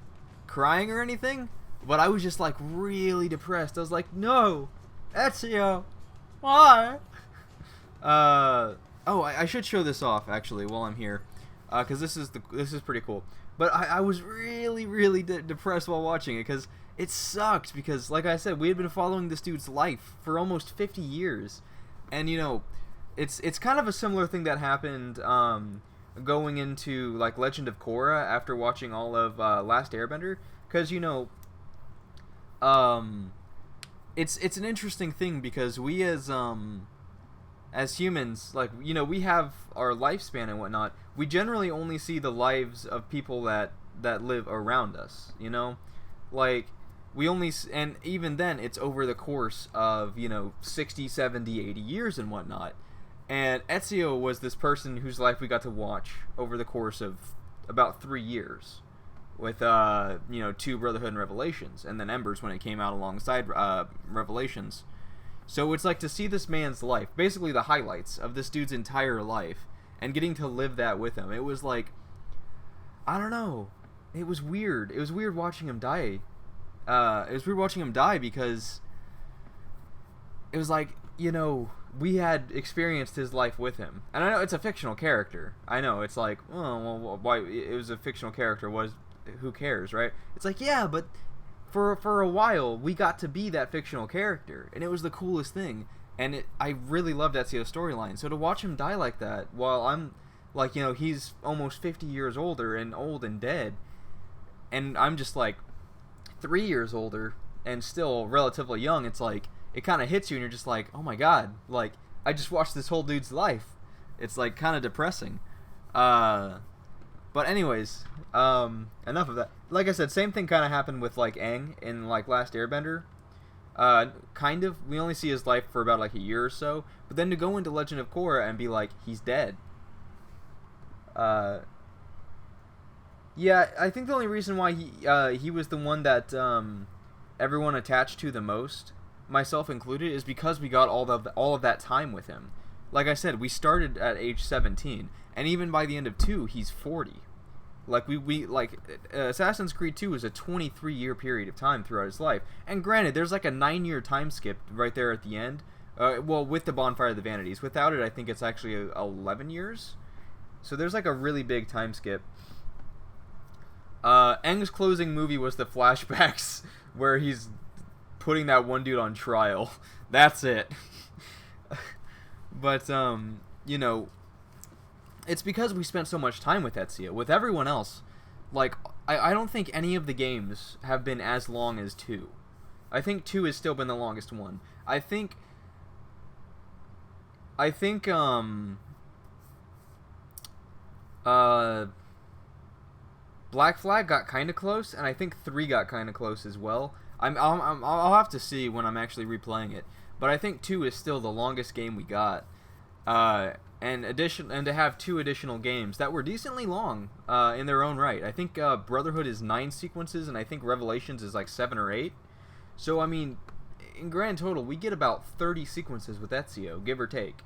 crying or anything, but I was just, like, really depressed. I was like, no! Ezio! Why? Oh, I should show this off, actually, while I'm here. Because this is pretty cool. But I was really depressed while watching it, because it sucked, because, like I said, we had been following this dude's life for almost 50 years. And, you know, it's kind of a similar thing that happened, going into, like, Legend of Korra after watching all of, Last Airbender. Because, you know, it's an interesting thing, because we as humans, like, you know, we have our lifespan and whatnot. We generally only see the lives of people that live around us, you know? Like, we only, and even then, it's over the course of, you know, 60, 70, 80 years and whatnot. And Ezio was this person whose life we got to watch over the course of about 3 years. With, you know, 2 Brotherhood and Revelations, and then Embers when it came out alongside, Revelations. So it's like to see this man's life, basically the highlights of this dude's entire life, and getting to live that with him. It was like, I don't know, it was weird. It was weird watching him die. it was weird watching him die because it was like, you know, we had experienced his life with him, and I know it's a fictional character. I know it's like, oh, well, why it was a fictional character? Who cares, right? It's like, yeah, but for a while we got to be that fictional character, and it was the coolest thing. And I really loved Ezio's storyline. So to watch him die like that, while I'm like, you know, he's almost 50 years older and old and dead, and I'm just like 3 years older and still relatively young, it's like, it kind of hits you and you're just like, oh my god, like, I just watched this whole dude's life. It's like kind of depressing. But anyways, enough of that. Like I said, same thing kind of happened with like Aang in like Last Airbender. Kind of. We only see his life for about like a year or so, but then to go into Legend of Korra and be like, he's dead. Yeah, I think the only reason why he was the one that everyone attached to the most, myself included, is because we got all of that time with him. Like I said, we started at age 17, and even by the end of 2, he's 40. Like we Assassin's Creed 2 is a 23-year period of time throughout his life. And granted, there's like a 9-year time skip right there at the end. Well, with the Bonfire of the Vanities. Without it, I think it's actually 11 years. So there's like a really big time skip. Aang's closing movie was the flashbacks where he's putting that one dude on trial. That's it. But you know, it's because we spent so much time with Ezio. With everyone else, like, I don't think any of the games have been as long as 2. I think 2 has still been the longest one. I think Black Flag got kind of close, and I think 3 got kind of close as well. I'll have to see when I'm actually replaying it, but I think 2 is still the longest game we got. And to have 2 additional games that were decently long in their own right. I think Brotherhood is 9 sequences, and I think Revelations is like 7 or 8. So I mean, in grand total, we get about 30 sequences with Ezio, give or take.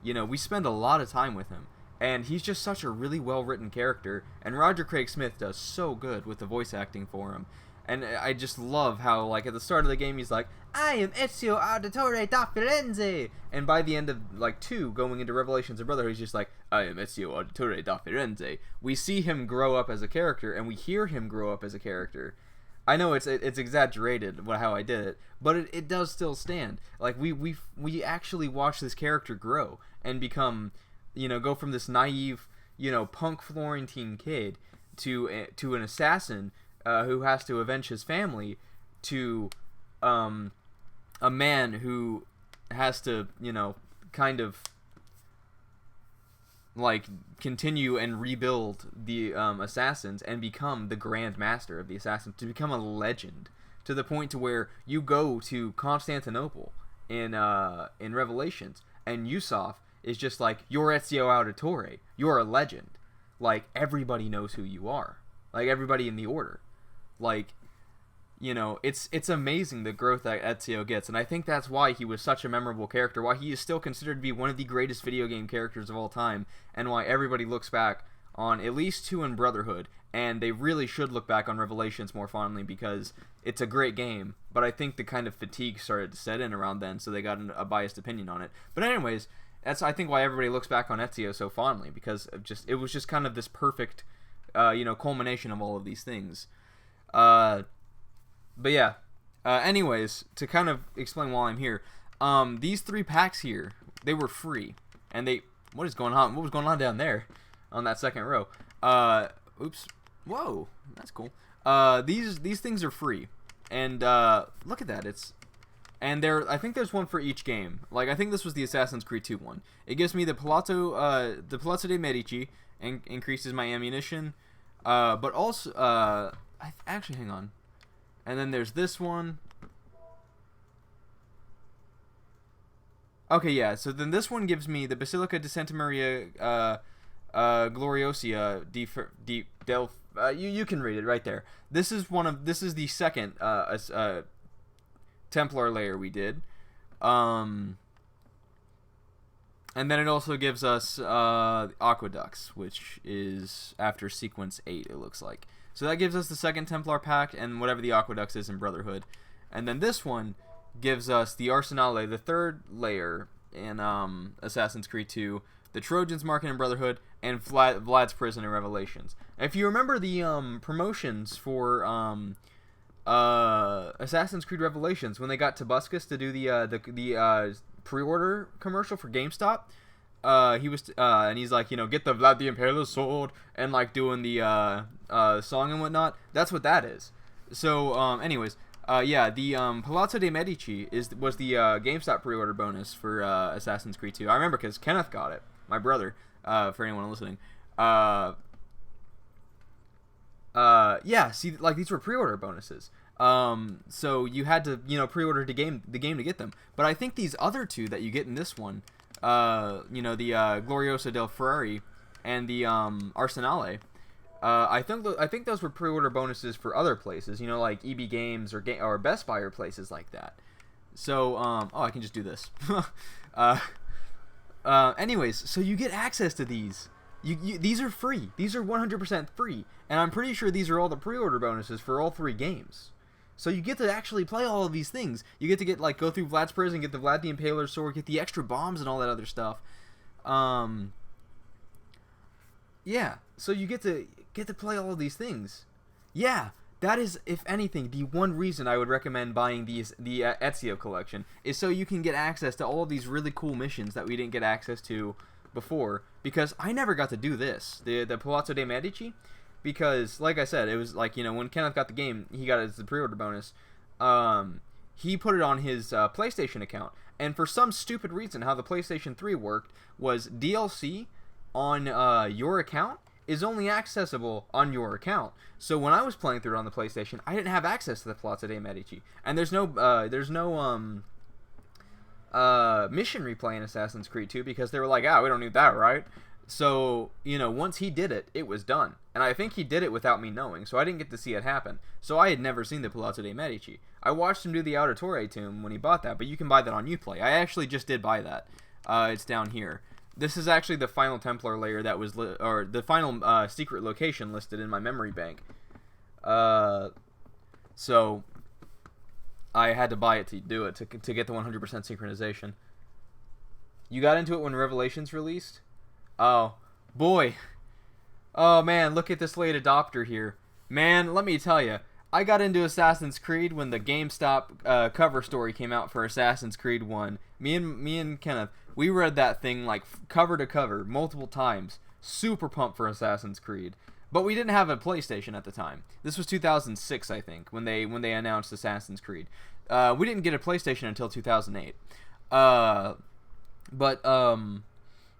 You know, we spend a lot of time with him, and he's just such a really well-written character. And Roger Craig Smith does so good with the voice acting for him. And I just love how, like, at the start of the game, he's like, I am Ezio Auditore da Firenze! And by the end of, like, 2, going into Revelations of Brotherhood, he's just like, I am Ezio Auditore da Firenze. We see him grow up as a character, and we hear him grow up as a character. I know it's exaggerated how I did it, but it does still stand. Like, we actually watch this character grow and become, you know, go from this naive, you know, punk Florentine kid to an assassin who has to avenge his family, to a man who has to, you know, kind of like continue and rebuild the assassins and become the Grand Master of the assassins, to become a legend, to the point to where you go to Constantinople in Revelations, and Yusuf is just like, you're Ezio Auditore, you're a legend. Like, everybody knows who you are. Like, everybody in the Order. Like, you know, it's amazing the growth that Ezio gets, and I think that's why he was such a memorable character, why he is still considered to be one of the greatest video game characters of all time, and why everybody looks back on at least 2 in Brotherhood, and they really should look back on Revelations more fondly, because it's a great game, but I think the kind of fatigue started to set in around then, so they got a biased opinion on it. But anyways, that's, I think, why everybody looks back on Ezio so fondly, because it was just kind of this perfect, you know, culmination of all of these things. But yeah, anyways, to kind of explain while I'm here, these 3 packs here, they were free, and what was going on down there on that second row? Oops, whoa, that's cool. These things are free, and look at that, I think there's one for each game. Like, I think this was the Assassin's Creed 2 one. It gives me the Palazzo de Medici, and increases my ammunition, but also, actually, hang on. And then there's this one. Okay, yeah. So then this one gives me the Basilica di Santa Maria Gloriosa you can read it right there. This is the second Templar layer we did. And then it also gives us Aqueducts, which is after sequence 8, it looks like. So that gives us the Second Templar Pact and whatever the Aqueducts is in Brotherhood. And then this one gives us the Arsenale, the third layer in Assassin's Creed 2, the Trojans Market in Brotherhood, and Vlad's Prison in Revelations. If you remember the promotions for Assassin's Creed Revelations, when they got Tobuscus to do the pre-order commercial for GameStop, he was and he's like, get the Vlad the Impaler's sword, and like doing the song and whatnot. That's what that is. So anyways, the Palazzo dei Medici was the GameStop pre-order bonus for Assassin's Creed 2. I remember because Kenneth got it, my brother. For anyone listening, see, like, these were pre-order bonuses. So you had to, pre-order the game to get them. But I think these other two that you get in this one, the Gloriosa del Ferrari and the Arsenale, I think those were pre-order bonuses for other places, like EB Games or Best Buy or places like that. So, I can just do this. Anyways, so you get access to these. These are free. These are 100% free. And I'm pretty sure these are all the pre-order bonuses for all 3 games. So you get to actually play all of these things. You get to go through Vlad's Prison, get the Vlad the Impaler's sword, get the extra bombs and all that other stuff. Yeah. So you get to play all of these things. Yeah. That is, if anything, the one reason I would recommend buying the Ezio collection, is so you can get access to all of these really cool missions that we didn't get access to before, because I never got to do this, the Palazzo dei Medici, because, like I said, it was like, when Kenneth got the game, he got it as the pre-order bonus, he put it on his PlayStation account, and for some stupid reason, how the PlayStation 3 worked was DLC on your account is only accessible on your account. So when I was playing through it on the PlayStation, I didn't have access to the Palazzo dei Medici, and there's no mission replay in Assassin's Creed 2 because they were like, we don't need that, right? So, once he did it, it was done. And I think he did it without me knowing, so I didn't get to see it happen. So I had never seen the Palazzo dei Medici. I watched him do the Auditore tomb when he bought that, but you can buy that on Uplay. I actually just did buy that. It's down here. This is actually the final Templar layer that was, or the final secret location listed in my memory bank. So I had to buy it to do it, to get the 100% synchronization. You got into it when Revelations released? Oh, boy. Oh, man, look at this late adopter here. Man, let me tell you, I got into Assassin's Creed when the GameStop cover story came out for Assassin's Creed 1. Me and Kenneth, we read that thing like cover to cover multiple times. Super pumped for Assassin's Creed. But we didn't have a PlayStation at the time. This was 2006, I think, when they announced Assassin's Creed. We didn't get a PlayStation until 2008.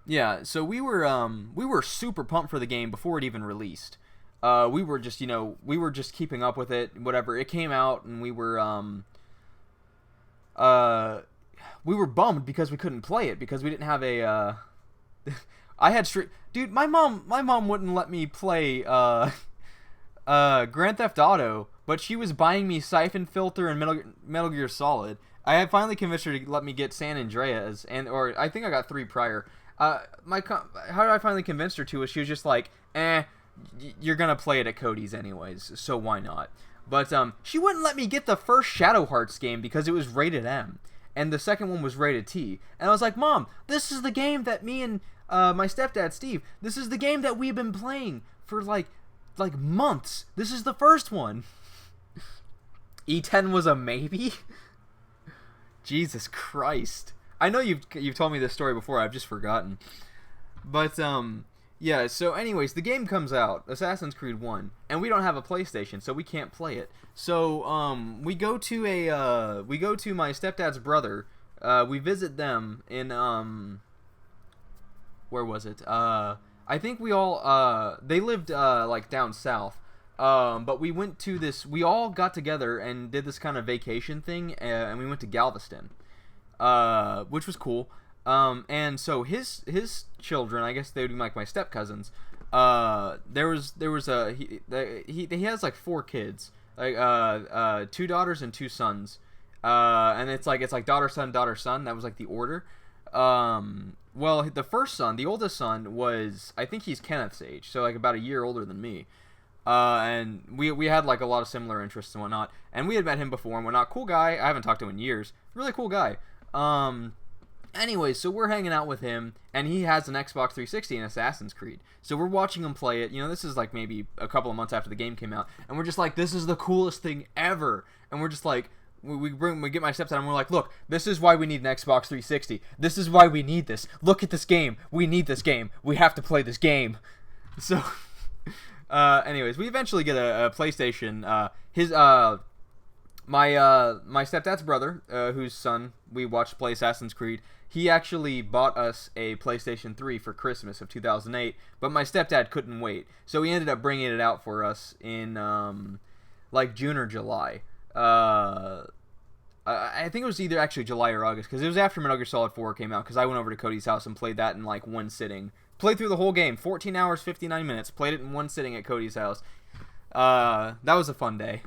Yeah, so we were super pumped for the game before it even released. We were just keeping up with it, whatever. It came out, and we were bummed because we couldn't play it because we didn't have a I had dude, my mom wouldn't let me play Grand Theft Auto, but she was buying me Siphon Filter and Metal Gear Solid. I had finally convinced her to let me get San Andreas, or I think I got 3 prior. How did I finally convince her to? Was she was just like, you're gonna play it at Cody's anyways, so why not? But she wouldn't let me get the first Shadow Hearts game because it was rated M, and the second one was rated T. And I was like, Mom, this is the game that me and my stepdad Steve, this is the game that we've been playing for like months. This is the first one. E10 was a maybe? Jesus Christ. I know you've told me this story before, I've just forgotten. But yeah, so anyways, the game comes out, Assassin's Creed 1, and we don't have a PlayStation, so we can't play it. So we go to my stepdad's brother. We visit them in where was it? I think we all they lived like down south. But we went to this, we all got together and did this kind of vacation thing, and we went to Galveston, which was cool. And so his children, I guess they would be like my step cousins. He has like 4 kids, like 2 daughters and 2 sons. And it's like daughter, son. That was like the order. Well, the first son, the oldest son, was, I think he's Kenneth's age, so like about a year older than me. And we had like a lot of similar interests and whatnot. And we had met him before and whatnot. Cool guy. I haven't talked to him in years. Really cool guy. Anyways, so we're hanging out with him, and he has an Xbox 360 and Assassin's Creed. So we're watching him play it. You know, this is like maybe a couple of months after the game came out, and we're just like, this is the coolest thing ever. And we're just like, we get my stepdad, and we're like, look, this is why we need an Xbox 360. This is why we need this. Look at this game. We need this game. We have to play this game. So, anyways, we eventually get a PlayStation. My stepdad's brother, whose son we watched play Assassin's Creed, he actually bought us a PlayStation 3 for Christmas of 2008, but my stepdad couldn't wait, so he ended up bringing it out for us in like June or July. I think it was either actually July or August, because it was after Metal Gear Solid 4 came out, because I went over to Cody's house and played that in like one sitting. Played through the whole game, 14 hours, 59 minutes, played it in one sitting at Cody's house. That was a fun day.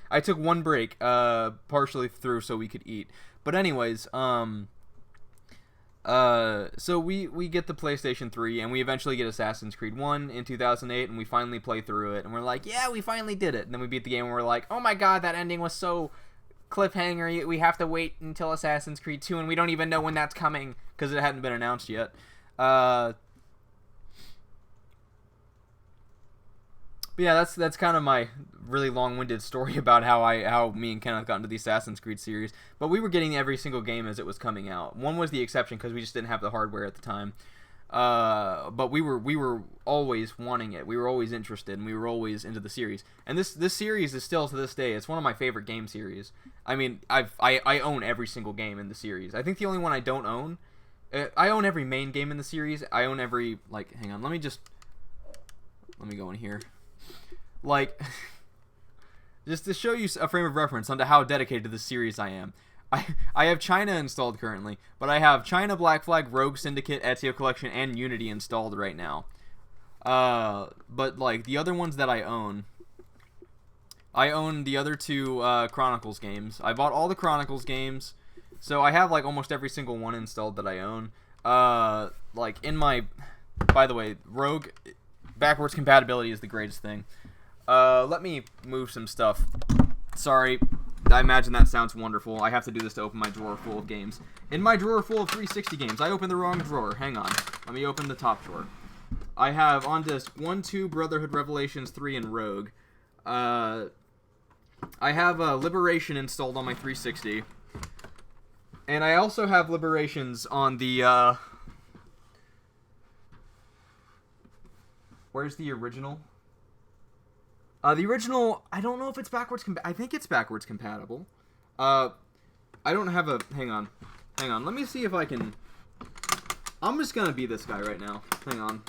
I took one break, partially through so we could eat. But anyways, so we get the PlayStation 3, and we eventually get Assassin's Creed 1 in 2008, and we finally play through it, and we're like, yeah, we finally did it. And then we beat the game, and we're like, oh my god, that ending was so cliffhanger, we have to wait until Assassin's Creed 2, and we don't even know when that's coming, because it hadn't been announced yet. But yeah, that's kind of my really long-winded story about how me and Kenneth got into the Assassin's Creed series. But we were getting every single game as it was coming out. One was the exception because we just didn't have the hardware at the time. But we were always wanting it. We were always interested, and we were always into the series. And this series is still to this day. It's one of my favorite game series. I mean, I own every single game in the series. I think the only one I don't own, I own every main game in the series. I own every hang on, let me go in here. Like, just to show you a frame of reference onto how dedicated to this series I am. I have China installed currently, but I have China, Black Flag, Rogue Syndicate, Ezio Collection, and Unity installed right now. But like the other ones that I own the other two Chronicles games. I bought all the Chronicles games, so I have like almost every single one installed that I own. Like in my, by the way, Rogue backwards compatibility is the greatest thing. Let me move some stuff. Sorry, I imagine that sounds wonderful. I have to do this to open my drawer full of games. In my drawer full of 360 games, I opened the wrong drawer. Hang on. Let me open the top drawer. I have on disc 1, 2, Brotherhood, Revelations 3, and Rogue. I have Liberation installed on my 360. And I also have Liberations on the, where's the original? The original, I don't know if it's backwards I think it's backwards compatible. I don't have a... Hang on. Let me see if I can... I'm just gonna be this guy right now. Hang on.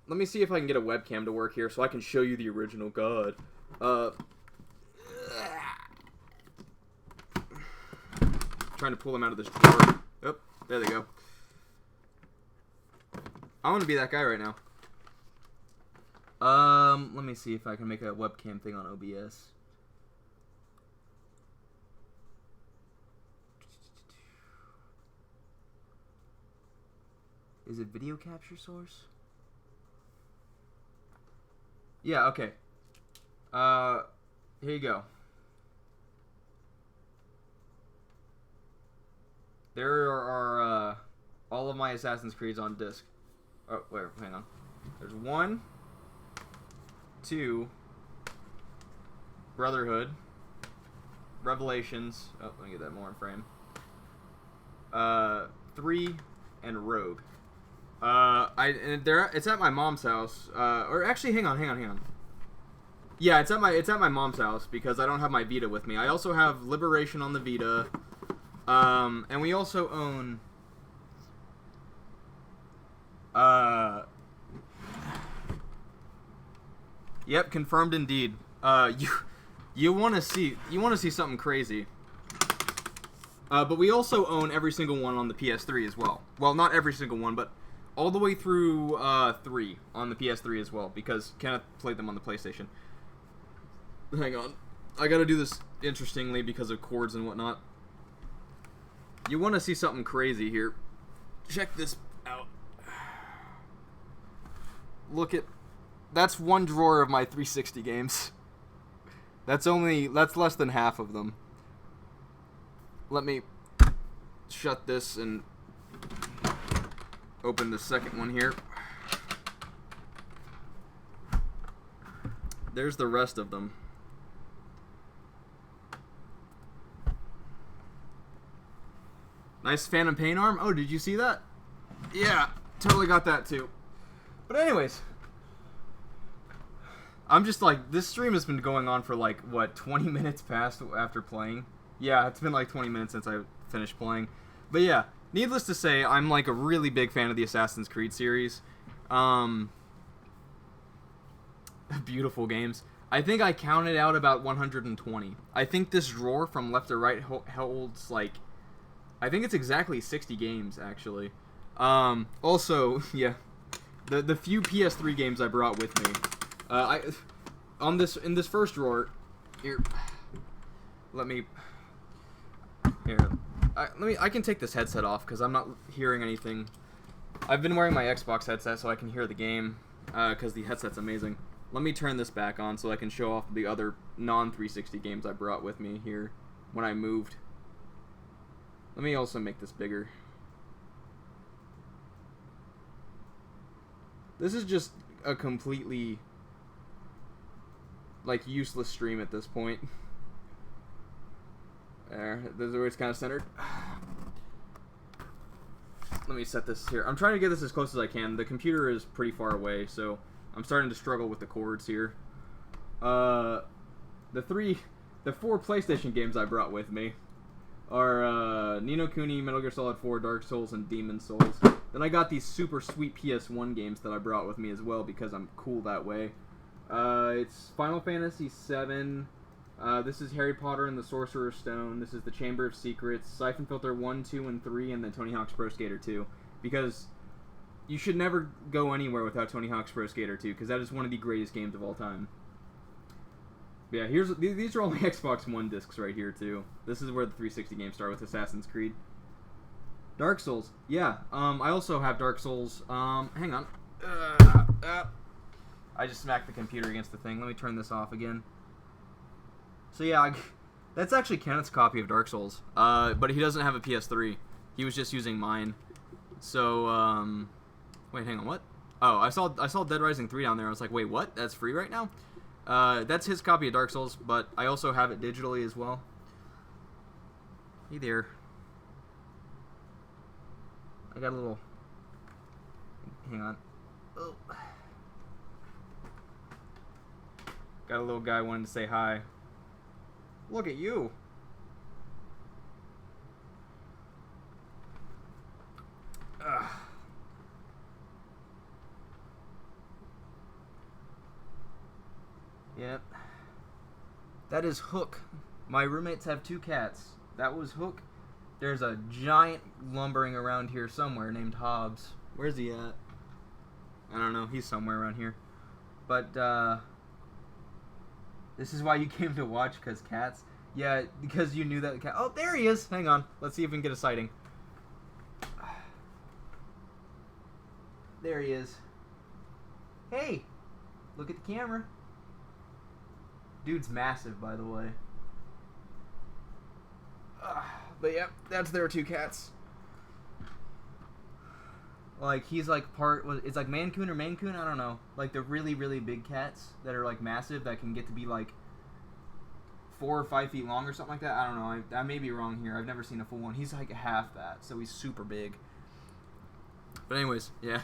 Let me see if I can get a webcam to work here so I can show you the original. God. Trying to pull them out of this drawer. Oh, there they go. I want to be that guy right now. Let me see if I can make a webcam thing on OBS. Is it video capture source? Yeah, okay. Here you go. There are, all of my Assassin's Creeds on disc. Oh, wait, hang on. There's 1, 2, Brotherhood, Revelations. Oh, let me get that more in frame. 3, and Rogue. It's at my mom's house. Or actually, hang on. Yeah, it's at my mom's house because I don't have my Vita with me. I also have Liberation on the Vita. And we also own. Yep, confirmed indeed. You want to see something crazy. But we also own every single one on the PS3 as well. Well, not every single one, but all the way through 3 on the PS3 as well, because Kenneth played them on the PlayStation. Hang on. I gotta do this interestingly because of cords and whatnot. You want to see something crazy here. Check this out. look at... That's one drawer of my 360 games. That's less than half of them. Let me shut this and open the second one here. There's the rest of them. Nice Phantom Pain arm. Oh, did you see that? Yeah, totally got that too. But anyways, I'm just like, this stream has been going on for like, what, 20 minutes past after playing? Yeah, it's been like 20 minutes since I finished playing. But yeah, needless to say, I'm like a really big fan of the Assassin's Creed series. Beautiful games. I think I counted out about 120. I think this drawer from left to right holds like, I think it's exactly 60 games actually. Also, yeah, the few PS3 games I brought with me. In this first drawer, here. I can take this headset off because I'm not hearing anything. I've been wearing my Xbox headset so I can hear the game because the headset's amazing. Let me turn this back on so I can show off the other non-360 games I brought with me here when I moved. Let me also make this bigger. This is just a completely like useless stream at this point. There, this is where it's kind of centered. Let me set this here. I'm trying to get this as close as I can. The computer is pretty far away, so I'm starting to struggle with the cords here. The four PlayStation games I brought with me are Ni no Kuni, Metal Gear Solid 4, Dark Souls, and Demon's Souls. Then I got these super sweet PS1 games that I brought with me as well because I'm cool that way. It's Final Fantasy VII. This is Harry Potter and the Sorcerer's Stone. This is the Chamber of Secrets, Siphon Filter 1, 2, and 3, and then Tony Hawk's Pro Skater 2. Because you should never go anywhere without Tony Hawk's Pro Skater 2, because that is one of the greatest games of all time. But yeah, these are all my Xbox One discs right here, too. This is where the 360 games start with Assassin's Creed. Dark Souls. Yeah, I also have Dark Souls. Hang on. I just smacked the computer against the thing. Let me turn this off again. So yeah, that's actually Kenneth's copy of Dark Souls. But he doesn't have a PS3. He was just using mine. So, wait, hang on, what? Oh, I saw Dead Rising 3 down there. I was like, wait, what? That's free right now? That's his copy of Dark Souls, but I also have it digitally as well. Hey there. I got a little... Hang on. Oh. Got a little guy wanting to say hi. Look at you. Ugh. Yep. That is Hook. My roommates have 2 cats. That was Hook. There's a giant lumbering around here somewhere named Hobbs. Where's he at? I don't know. He's somewhere around here. But, this is why you came to watch, because cats? Yeah, because you knew that the cat... Oh, there he is! Hang on. Let's see if we can get a sighting. There he is. Hey! Look at the camera. Dude's massive, by the way. But yeah, that's their 2 cats. Like, he's like part... It's like Mancoon or Mancoon? I don't know. Like the really, really big cats that are like massive that can get to be like 4 or 5 feet long or something like that. I don't know. I may be wrong here. I've never seen a full one. He's like half that, so he's super big. But anyways, yeah.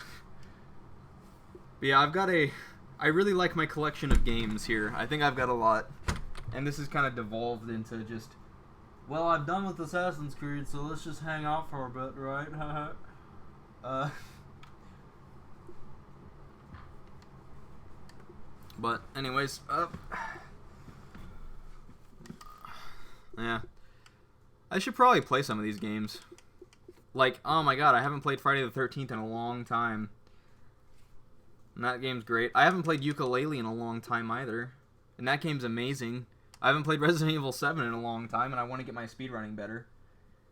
But yeah, I've got a... I really like my collection of games here. I think I've got a lot. And this has kind of devolved into just... Well, I'm done with Assassin's Creed, so let's just hang out for a bit, right? But anyways, yeah, I should probably play some of these games. Like, oh my god, I haven't played Friday the 13th in a long time. And that game's great. I haven't played Yooka-Laylee in a long time either. And that game's amazing. I haven't played Resident Evil 7 in a long time, and I want to get my speedrunning better.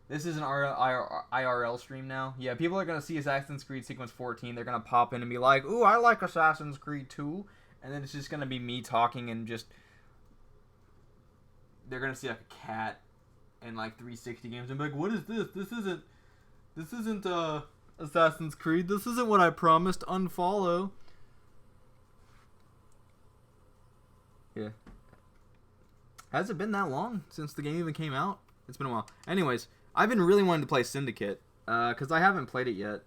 This is an IRL stream now. Yeah, people are going to see Assassin's Creed Sequence 14. They're going to pop in and be like, ooh, I like Assassin's Creed 2. And then it's just going to be me talking and just... They're going to see like a cat and like 360 games and be like, what is this? This isn't Assassin's Creed. This isn't what I promised. Unfollow. Yeah. Has it been that long since the game even came out? It's been a while. Anyways, I've been really wanting to play Syndicate, because I haven't played it yet.